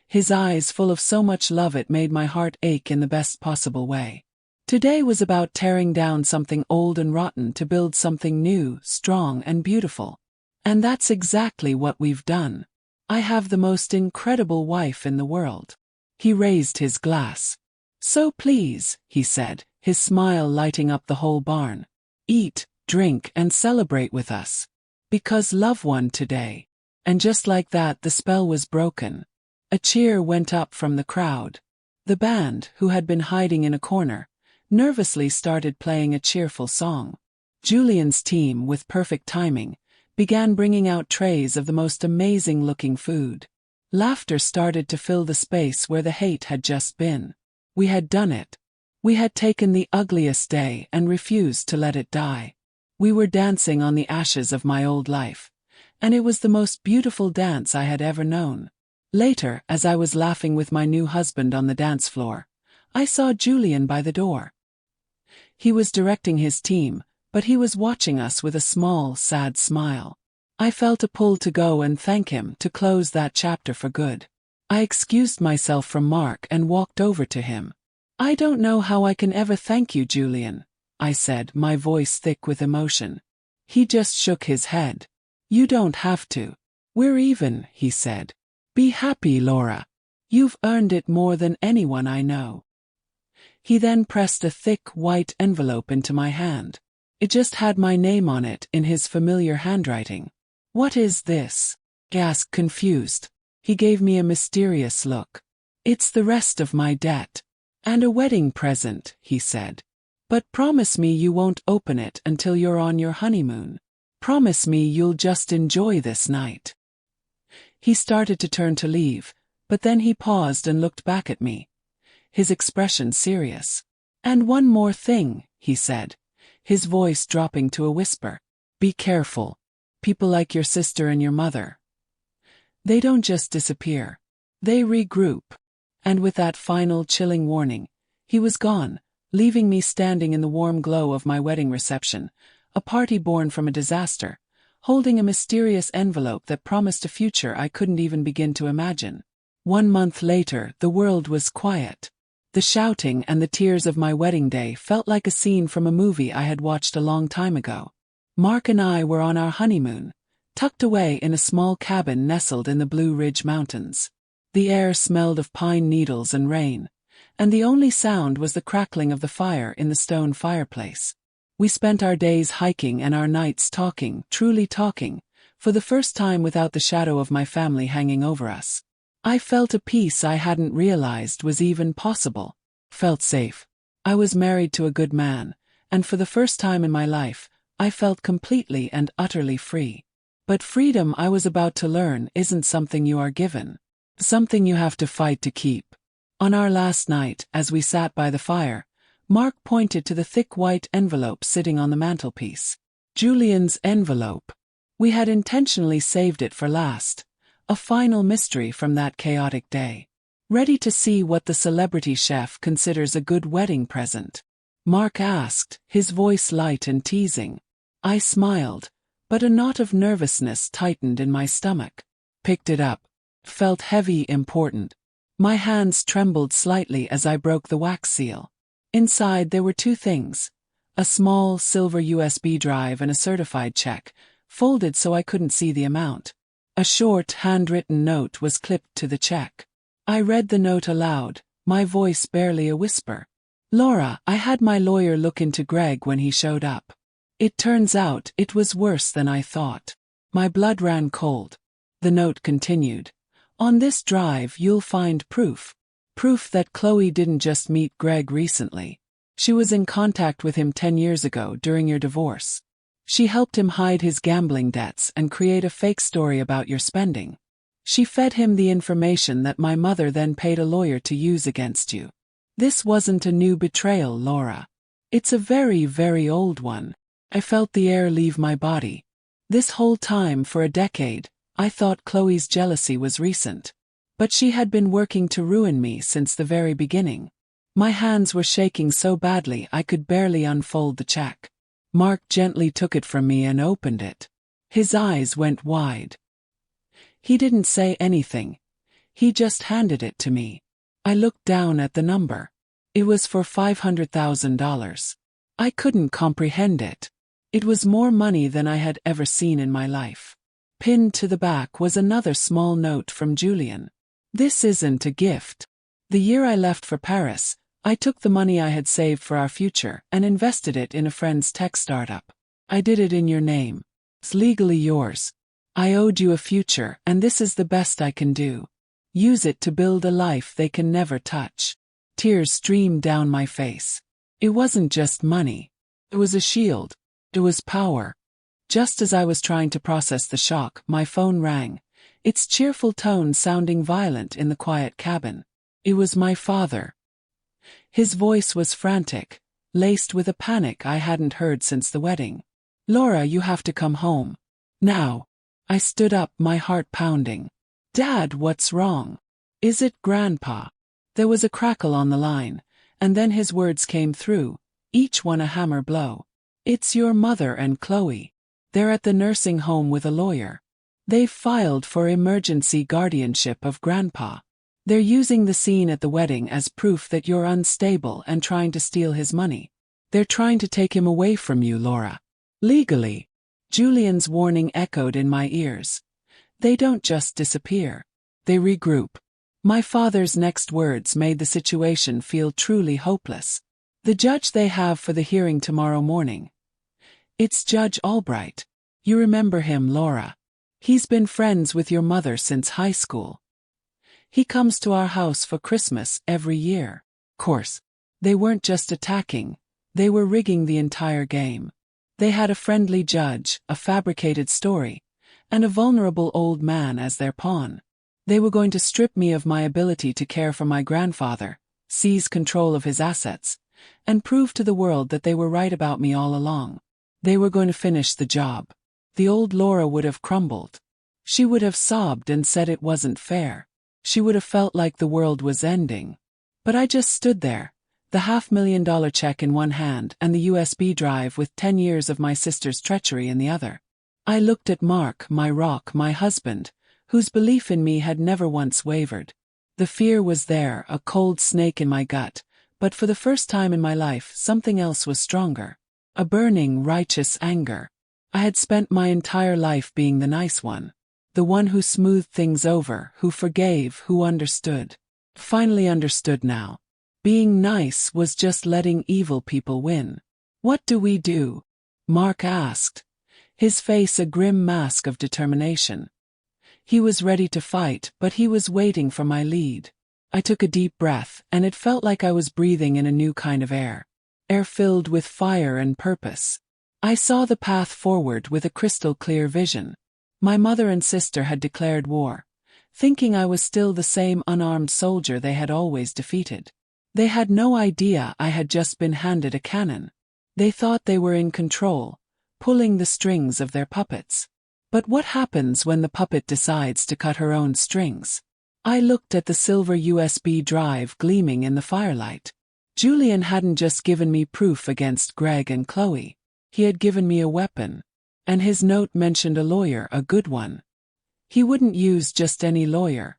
his eyes full of so much love it made my heart ache in the best possible way. Today was about tearing down something old and rotten to build something new, strong and beautiful. And that's exactly what we've done. I have the most incredible wife in the world. He raised his glass. "So please," he said, his smile lighting up the whole barn. "Eat, drink and celebrate with us. Because love won today." And just like that the spell was broken. A cheer went up from the crowd. The band, who had been hiding in a corner, nervously started playing a cheerful song. Julian's team, with perfect timing, began bringing out trays of the most amazing-looking food. Laughter started to fill the space where the hate had just been. We had done it. We had taken the ugliest day and refused to let it die. We were dancing on the ashes of my old life, and it was the most beautiful dance I had ever known. Later, as I was laughing with my new husband on the dance floor, I saw Julian by the door. He was directing his team, but he was watching us with a small, sad smile. I felt a pull to go and thank him to close that chapter for good. I excused myself from Mark and walked over to him. "I don't know how I can ever thank you, Julian," I said, my voice thick with emotion. He just shook his head. "You don't have to. We're even," he said. "Be happy, Laura. You've earned it more than anyone I know." He then pressed a thick, white envelope into my hand. It just had my name on it in his familiar handwriting. "What is this?" I asked, confused. He gave me a mysterious look. "It's the rest of my debt. And a wedding present," he said. "But promise me you won't open it until you're on your honeymoon. Promise me you'll just enjoy this night." He started to turn to leave, but then he paused and looked back at me, his expression serious. "And one more thing," he said, his voice dropping to a whisper. "Be careful. People like your sister and your mother. They don't just disappear. They regroup." And with that final chilling warning, he was gone, leaving me standing in the warm glow of my wedding reception, a party born from a disaster, holding a mysterious envelope that promised a future I couldn't even begin to imagine. 1 month later, the world was quiet. The shouting and the tears of my wedding day felt like a scene from a movie I had watched a long time ago. Mark and I were on our honeymoon, tucked away in a small cabin nestled in the Blue Ridge Mountains. The air smelled of pine needles and rain, and the only sound was the crackling of the fire in the stone fireplace. We spent our days hiking and our nights talking, truly talking, for the first time without the shadow of my family hanging over us. I felt a peace I hadn't realized was even possible. Felt safe. I was married to a good man, and for the first time in my life, I felt completely and utterly free. But freedom, I was about to learn, isn't something you are given. Something you have to fight to keep. On our last night, as we sat by the fire, Mark pointed to the thick white envelope sitting on the mantelpiece. Julian's envelope. We had intentionally saved it for last, a final mystery from that chaotic day. Ready to see what the celebrity chef considers a good wedding present. Mark asked, his voice light and teasing. I smiled, but a knot of nervousness tightened in my stomach. Picked it up. Felt heavy, important. My hands trembled slightly as I broke the wax seal. Inside there were two things. A small silver USB drive and a certified check, folded so I couldn't see the amount. A short, handwritten note was clipped to the check. I read the note aloud, my voice barely a whisper. Laura, I had my lawyer look into Greg when he showed up. It turns out it was worse than I thought. My blood ran cold. The note continued. On this drive you'll find proof. Proof that Chloe didn't just meet Greg recently. She was in contact with him 10 years ago during your divorce. She helped him hide his gambling debts and create a fake story about your spending. She fed him the information that my mother then paid a lawyer to use against you. This wasn't a new betrayal, Laura. It's a very, very old one. I felt the air leave my body. This whole time, for a decade, I thought Chloe's jealousy was recent. But she had been working to ruin me since the very beginning. My hands were shaking so badly I could barely unfold the check. Mark gently took it from me and opened it. His eyes went wide. He didn't say anything. He just handed it to me. I looked down at the number. It was for $500,000. I couldn't comprehend it. It was more money than I had ever seen in my life. Pinned to the back was another small note from Julian. This isn't a gift. The year I left for Paris, I took the money I had saved for our future and invested it in a friend's tech startup. I did it in your name. It's legally yours. I owed you a future, and this is the best I can do. Use it to build a life they can never touch. Tears streamed down my face. It wasn't just money. It was a shield. It was power. Just as I was trying to process the shock, my phone rang, its cheerful tone sounding violent in the quiet cabin. It was my father. His voice was frantic, laced with a panic I hadn't heard since the wedding. Laura, you have to come home. Now. I stood up, my heart pounding. Dad, what's wrong? Is it Grandpa? There was a crackle on the line, and then his words came through, each one a hammer blow. It's your mother and Chloe. They're at the nursing home with a lawyer. They've filed for emergency guardianship of Grandpa. They're using the scene at the wedding as proof that you're unstable and trying to steal his money. They're trying to take him away from you, Laura. Legally. Julian's warning echoed in my ears. They don't just disappear. They regroup. My father's next words made the situation feel truly hopeless. The judge they have for the hearing tomorrow morning. It's Judge Albright. You remember him, Laura. He's been friends with your mother since high school. He comes to our house for Christmas every year. Of course, they weren't just attacking, they were rigging the entire game. They had a friendly judge, a fabricated story, and a vulnerable old man as their pawn. They were going to strip me of my ability to care for my grandfather, seize control of his assets, and prove to the world that they were right about me all along. They were going to finish the job. The old Laura would have crumbled. She would have sobbed and said it wasn't fair. She would have felt like the world was ending. But I just stood there, the $500,000 check in one hand and the USB drive with 10 years of my sister's treachery in the other. I looked at Mark, my rock, my husband, whose belief in me had never once wavered. The fear was there, a cold snake in my gut, but for the first time in my life something else was stronger. A burning, righteous anger. I had spent my entire life being the nice one. The one who smoothed things over, who forgave, who understood. Finally understood now. Being nice was just letting evil people win. What do we do? Mark asked, his face a grim mask of determination. He was ready to fight, but he was waiting for my lead. I took a deep breath, and it felt like I was breathing in a new kind of air. Air filled with fire and purpose. I saw the path forward with a crystal-clear vision. My mother and sister had declared war, thinking I was still the same unarmed soldier they had always defeated. They had no idea I had just been handed a cannon. They thought they were in control, pulling the strings of their puppets. But what happens when the puppet decides to cut her own strings? I looked at the silver USB drive gleaming in the firelight. Julian hadn't just given me proof against Greg and Chloe. He had given me a weapon. And his note mentioned a lawyer, a good one. He wouldn't use just any lawyer.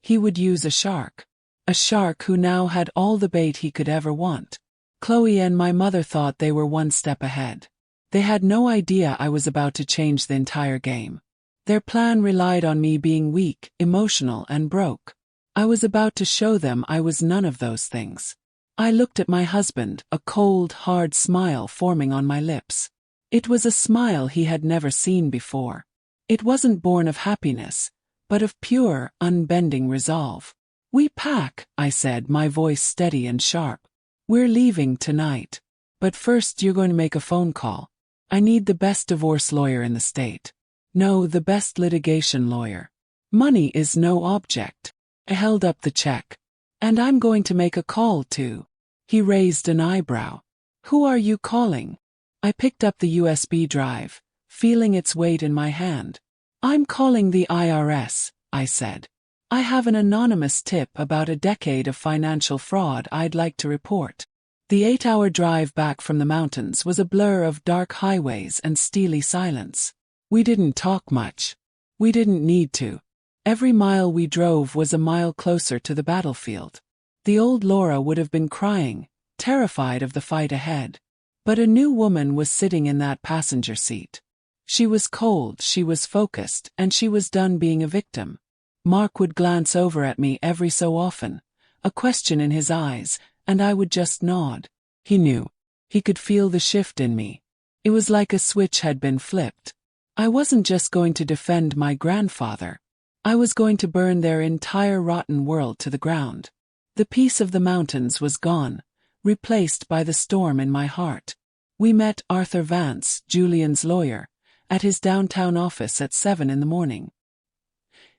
He would use a shark. A shark who now had all the bait he could ever want. Chloe and my mother thought they were one step ahead. They had no idea I was about to change the entire game. Their plan relied on me being weak, emotional, and broke. I was about to show them I was none of those things. I looked at my husband, a cold, hard smile forming on my lips. It was a smile he had never seen before. It wasn't born of happiness, but of pure, unbending resolve. "We pack," I said, my voice steady and sharp. "We're leaving tonight. But first you're going to make a phone call. I need the best divorce lawyer in the state. No, the best litigation lawyer. Money is no object." I held up the check. "And I'm going to make a call too." He raised an eyebrow. "Who are you calling?" I picked up the USB drive, feeling its weight in my hand. "I'm calling the IRS," I said. "I have an anonymous tip about a decade of financial fraud I'd like to report." The 8-hour drive back from the mountains was a blur of dark highways and steely silence. We didn't talk much. We didn't need to. Every mile we drove was a mile closer to the battlefield. The old Laura would have been crying, terrified of the fight ahead. But a new woman was sitting in that passenger seat. She was cold, she was focused, and she was done being a victim. Mark would glance over at me every so often, a question in his eyes, and I would just nod. He knew. He could feel the shift in me. It was like a switch had been flipped. I wasn't just going to defend my grandfather. I was going to burn their entire rotten world to the ground. The peace of the mountains was gone, replaced by the storm in my heart. We met Arthur Vance, Julian's lawyer, at his downtown office at 7 in the morning.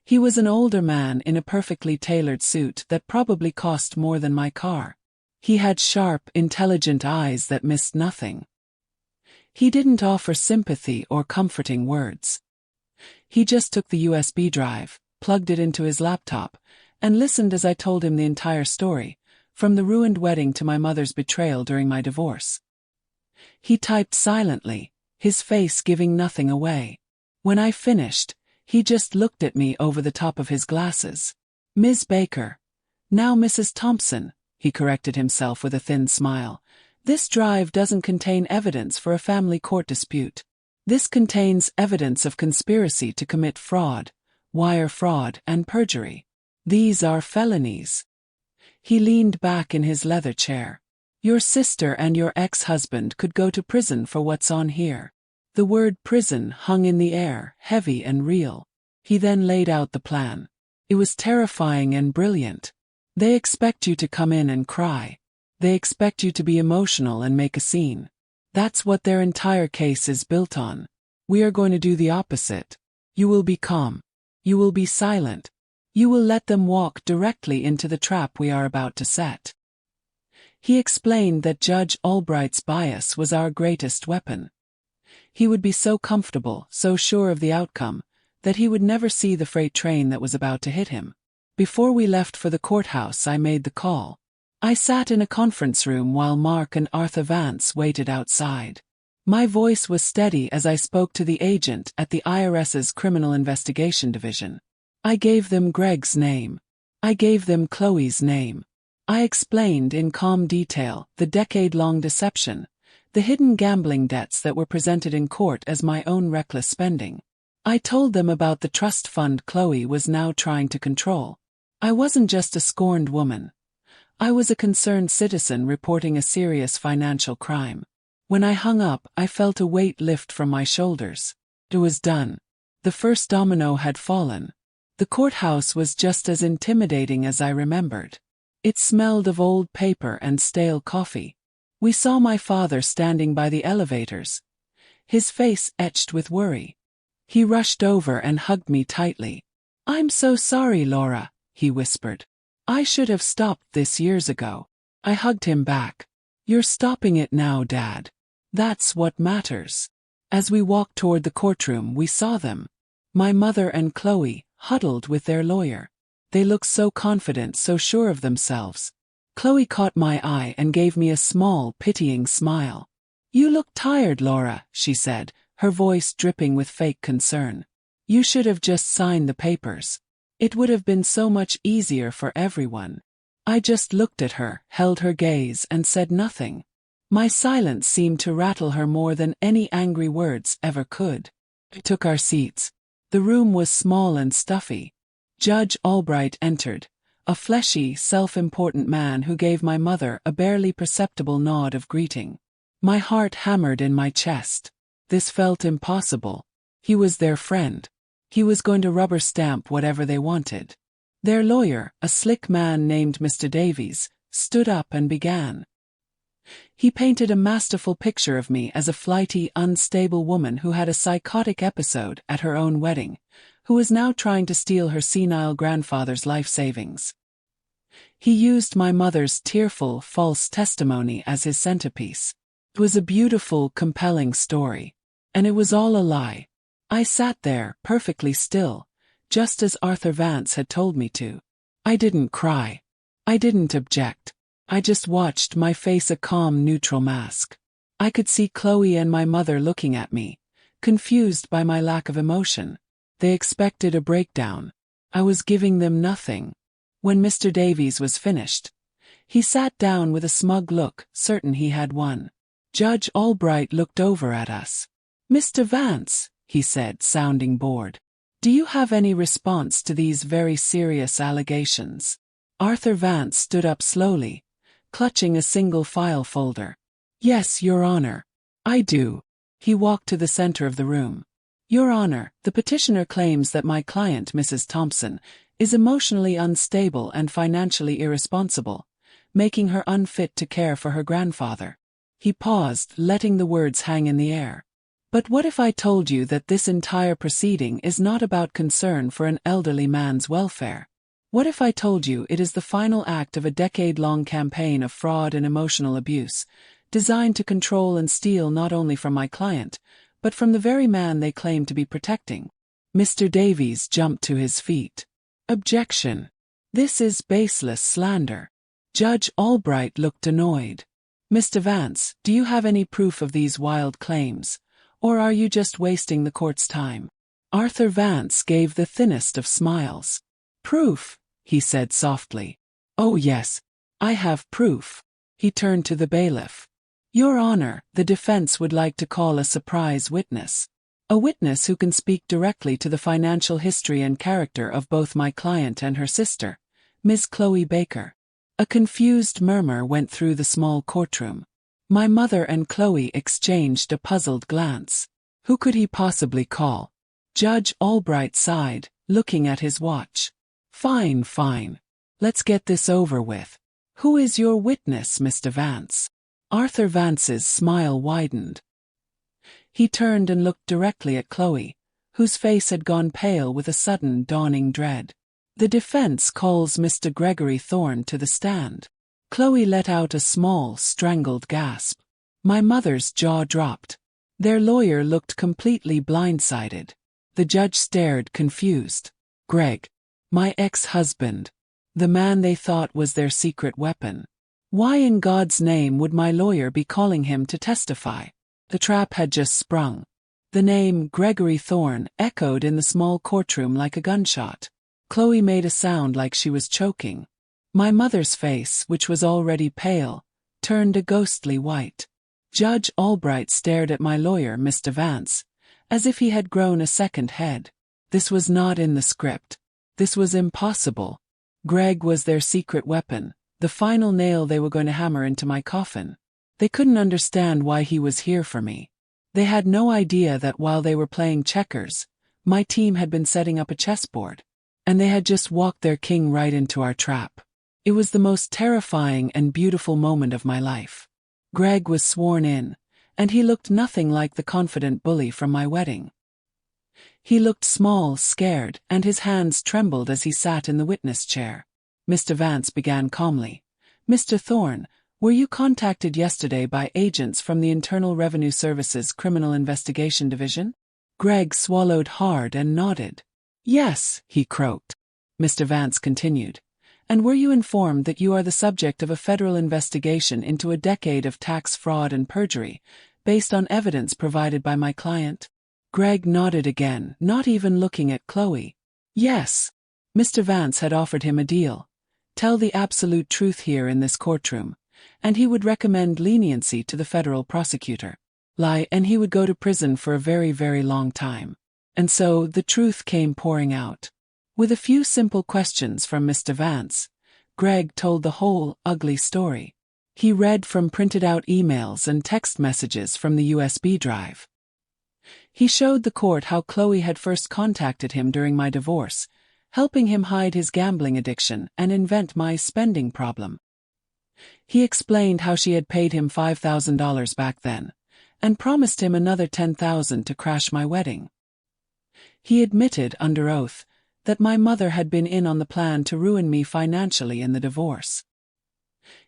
He was an older man in a perfectly tailored suit that probably cost more than my car. He had sharp, intelligent eyes that missed nothing. He didn't offer sympathy or comforting words. He just took the USB drive, plugged it into his laptop, and listened as I told him the entire story, from the ruined wedding to my mother's betrayal during my divorce. He typed silently, his face giving nothing away. When I finished, he just looked at me over the top of his glasses. "Ms. Baker. Now Mrs. Thompson," he corrected himself with a thin smile. "This drive doesn't contain evidence for a family court dispute. This contains evidence of conspiracy to commit fraud, wire fraud, and perjury. These are felonies." He leaned back in his leather chair. "Your sister and your ex-husband could go to prison for what's on here." The word prison hung in the air, heavy and real. He then laid out the plan. It was terrifying and brilliant. They expect you to come in and cry. They expect you to be emotional and make a scene. That's what their entire case is built on. We are going to do the opposite. You will be calm. You will be silent. You will let them walk directly into the trap we are about to set. He explained that Judge Albright's bias was our greatest weapon. He would be so comfortable, so sure of the outcome, that he would never see the freight train that was about to hit him. Before we left for the courthouse, I made the call. I sat in a conference room while Mark and Arthur Vance waited outside. My voice was steady as I spoke to the agent at the IRS's Criminal Investigation Division. I gave them Greg's name. I gave them Chloe's name. I explained in calm detail the decade-long deception, the hidden gambling debts that were presented in court as my own reckless spending. I told them about the trust fund Chloe was now trying to control. I wasn't just a scorned woman. I was a concerned citizen reporting a serious financial crime. When I hung up, I felt a weight lift from my shoulders. It was done. The first domino had fallen. The courthouse was just as intimidating as I remembered. It smelled of old paper and stale coffee. We saw my father standing by the elevators, his face etched with worry. He rushed over and hugged me tightly. "I'm so sorry, Laura," he whispered. "I should have stopped this years ago." I hugged him back. "You're stopping it now, Dad. That's what matters." As we walked toward the courtroom, we saw them. My mother and Chloe, huddled with their lawyer. They looked so confident, so sure of themselves. Chloe caught my eye and gave me a small, pitying smile. "You look tired, Laura," she said, her voice dripping with fake concern. "You should have just signed the papers. It would have been so much easier for everyone." I just looked at her, held her gaze, and said nothing. My silence seemed to rattle her more than any angry words ever could. We took our seats. The room was small and stuffy. Judge Albright entered, a fleshy, self-important man who gave my mother a barely perceptible nod of greeting. My heart hammered in my chest. This felt impossible. He was their friend. He was going to rubber stamp whatever they wanted. Their lawyer, a slick man named Mr. Davies, stood up and began. He painted a masterful picture of me as a flighty, unstable woman who had a psychotic episode at her own wedding, who was now trying to steal her senile grandfather's life savings. He used my mother's tearful, false testimony as his centerpiece. It was a beautiful, compelling story. And it was all a lie. I sat there, perfectly still, just as Arthur Vance had told me to. I didn't cry. I didn't object. I just watched, my face a calm, neutral mask. I could see Chloe and my mother looking at me, confused by my lack of emotion. They expected a breakdown. I was giving them nothing. When Mr. Davies was finished, he sat down with a smug look, certain he had won. Judge Albright looked over at us. "Mr. Vance," he said, sounding bored, "do you have any response to these very serious allegations?" Arthur Vance stood up slowly, clutching a single file folder. "Yes, Your Honor. I do." He walked to the center of the room. "Your Honor, the petitioner claims that my client, Mrs. Thompson, is emotionally unstable and financially irresponsible, making her unfit to care for her grandfather." He paused, letting the words hang in the air. "But what if I told you that this entire proceeding is not about concern for an elderly man's welfare? What if I told you it is the final act of a decade-long campaign of fraud and emotional abuse, designed to control and steal not only from my client, but from the very man they claim to be protecting?" Mr. Davies jumped to his feet. "Objection. This is baseless slander." Judge Albright looked annoyed. "Mr. Vance, do you have any proof of these wild claims? Or are you just wasting the court's time?" Arthur Vance gave the thinnest of smiles. "Proof," he said softly. "Oh yes, I have proof." He turned to the bailiff. "Your Honor, the defense would like to call a surprise witness. A witness who can speak directly to the financial history and character of both my client and her sister, Ms. Chloe Baker." A confused murmur went through the small courtroom. My mother and Chloe exchanged a puzzled glance. Who could he possibly call? Judge Albright sighed, looking at his watch. Fine. Let's get this over with. Who is your witness, Mr. Vance?" Arthur Vance's smile widened. He turned and looked directly at Chloe, whose face had gone pale with a sudden dawning dread. "The defense calls Mr. Gregory Thorne to the stand." Chloe let out a small, strangled gasp. My mother's jaw dropped. Their lawyer looked completely blindsided. The judge stared, confused. Greg. My ex-husband. The man they thought was their secret weapon. Why in God's name would my lawyer be calling him to testify? The trap had just sprung. The name, Gregory Thorne, echoed in the small courtroom like a gunshot. Chloe made a sound like she was choking. My mother's face, which was already pale, turned a ghostly white. Judge Albright stared at my lawyer, Mr. Vance, as if he had grown a second head. This was not in the script. This was impossible. Greg was their secret weapon, the final nail they were going to hammer into my coffin. They couldn't understand why he was here for me. They had no idea that while they were playing checkers, my team had been setting up a chessboard. And they had just walked their king right into our trap. It was the most terrifying and beautiful moment of my life. Greg was sworn in, and he looked nothing like the confident bully from my wedding. He looked small, scared, and his hands trembled as he sat in the witness chair. Mr. Vance began calmly. "Mr. Thorne, were you contacted yesterday by agents from the Internal Revenue Service's Criminal Investigation Division?" Greg swallowed hard and nodded. "Yes," he croaked. Mr. Vance continued. And were you informed that you are the subject of a federal investigation into a decade of tax fraud and perjury, based on evidence provided by my client? Greg nodded again, not even looking at Chloe. Yes. Mr. Vance had offered him a deal. Tell the absolute truth here in this courtroom, and he would recommend leniency to the federal prosecutor. Lie, and he would go to prison for a very, very long time. And so, the truth came pouring out. With a few simple questions from Mr. Vance, Greg told the whole, ugly story. He read from printed-out emails and text messages from the USB drive. He showed the court how Chloe had first contacted him during my divorce, helping him hide his gambling addiction and invent my spending problem. He explained how she had paid him $5,000 back then, and promised him another $10,000 to crash my wedding. He admitted, under oath, that my mother had been in on the plan to ruin me financially in the divorce.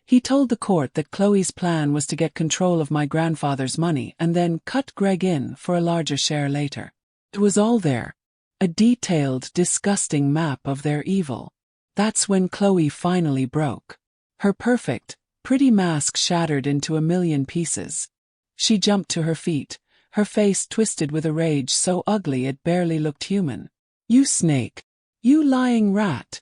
He told the court that Chloe's plan was to get control of my grandfather's money and then cut Greg in for a larger share later. It was all there. A detailed, disgusting map of their evil. That's when Chloe finally broke. Her perfect, pretty mask shattered into a million pieces. She jumped to her feet, her face twisted with a rage so ugly it barely looked human. "You snake! You lying rat!"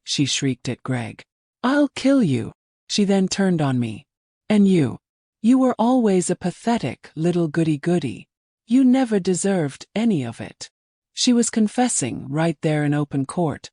she shrieked at Greg. "I'll kill you!" She then turned on me. "And you were always a pathetic little goody-goody. You never deserved any of it." She was confessing right there in open court,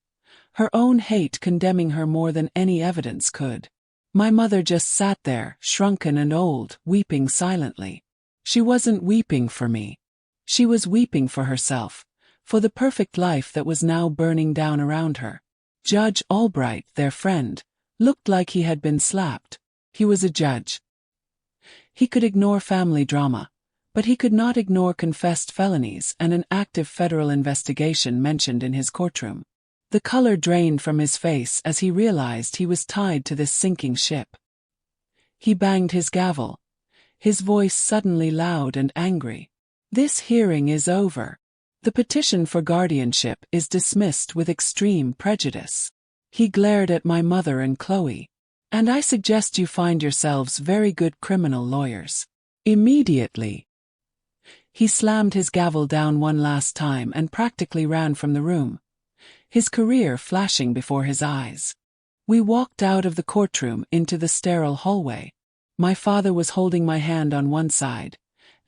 her own hate condemning her more than any evidence could. My mother just sat there, shrunken and old, weeping silently. She wasn't weeping for me. She was weeping for herself, for the perfect life that was now burning down around her. Judge Albright, their friend, looked like he had been slapped. He was a judge. He could ignore family drama, but he could not ignore confessed felonies and an active federal investigation mentioned in his courtroom. The color drained from his face as he realized he was tied to this sinking ship. He banged his gavel, his voice suddenly loud and angry. "This hearing is over. The petition for guardianship is dismissed with extreme prejudice." He glared at my mother and Chloe. "And I suggest you find yourselves very good criminal lawyers. Immediately." He slammed his gavel down one last time and practically ran from the room, his career flashing before his eyes. We walked out of the courtroom into the sterile hallway. My father was holding my hand on one side,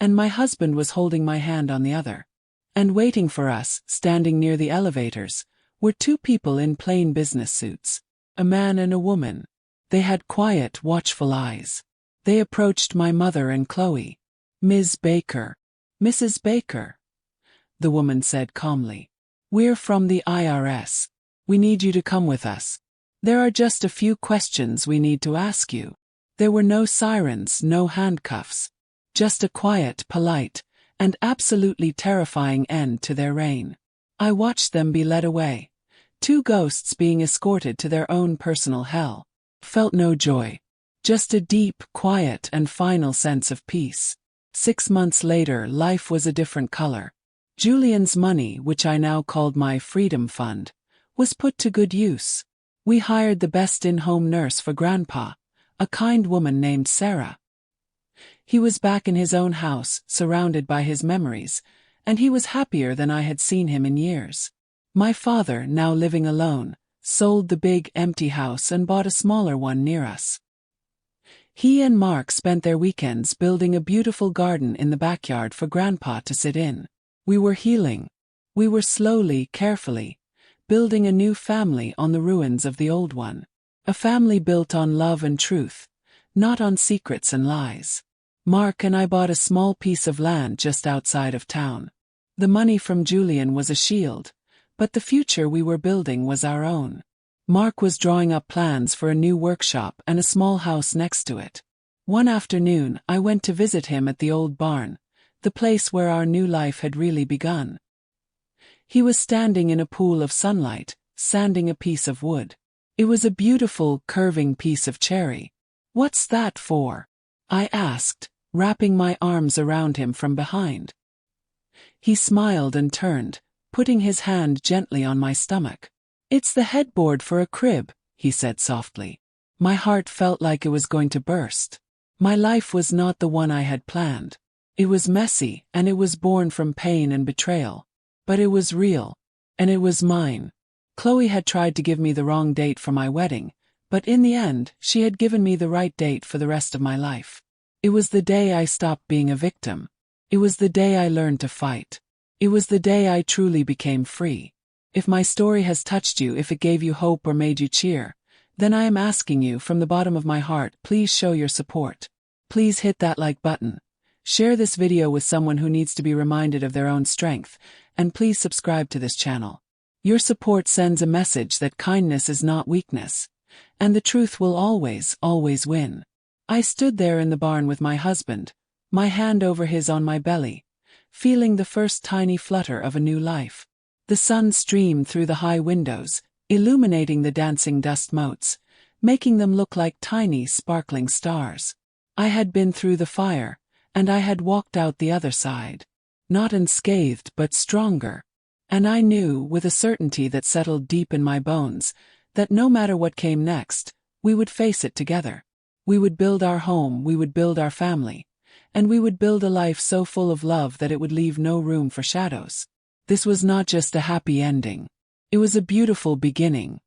and my husband was holding my hand on the other. And waiting for us, standing near the elevators, were two people in plain business suits, a man and a woman. They had quiet, watchful eyes. They approached my mother and Chloe. "Ms. Baker." "Mrs. Baker," the woman said calmly. "We're from the IRS. We need you to come with us. There are just a few questions we need to ask you." There were no sirens, no handcuffs. Just a quiet, polite, and absolutely terrifying end to their reign. I watched them be led away, two ghosts being escorted to their own personal hell. Felt no joy. Just a deep, quiet, and final sense of peace. 6 months later, life was a different color. Julian's money, which I now called my Freedom Fund, was put to good use. We hired the best in-home nurse for Grandpa, a kind woman named Sarah. He was back in his own house, surrounded by his memories, and he was happier than I had seen him in years. My father, now living alone, sold the big, empty house and bought a smaller one near us. He and Mark spent their weekends building a beautiful garden in the backyard for Grandpa to sit in. We were healing. We were slowly, carefully, building a new family on the ruins of the old one. A family built on love and truth, not on secrets and lies. Mark and I bought a small piece of land just outside of town. The money from Julian was a shield, but the future we were building was our own. Mark was drawing up plans for a new workshop and a small house next to it. One afternoon, I went to visit him at the old barn, the place where our new life had really begun. He was standing in a pool of sunlight, sanding a piece of wood. It was a beautiful, curving piece of cherry. "What's that for?" I asked, wrapping my arms around him from behind. He smiled and turned, putting his hand gently on my stomach. "It's the headboard for a crib," he said softly. My heart felt like it was going to burst. My life was not the one I had planned. It was messy, and it was born from pain and betrayal. But it was real. And it was mine. Chloe had tried to give me the wrong date for my wedding, but in the end, she had given me the right date for the rest of my life. It was the day I stopped being a victim. It was the day I learned to fight. It was the day I truly became free. If my story has touched you, if it gave you hope or made you cheer, then I am asking you from the bottom of my heart, please show your support. Please hit that like button. Share this video with someone who needs to be reminded of their own strength, and please subscribe to this channel. Your support sends a message that kindness is not weakness, and the truth will always, always win. I stood there in the barn with my husband, my hand over his on my belly, feeling the first tiny flutter of a new life. The sun streamed through the high windows, illuminating the dancing dust motes, making them look like tiny, sparkling stars. I had been through the fire, and I had walked out the other side. Not unscathed, but stronger. And I knew, with a certainty that settled deep in my bones, that no matter what came next, we would face it together. We would build our home, we would build our family, and we would build a life so full of love that it would leave no room for shadows. This was not just a happy ending. It was a beautiful beginning.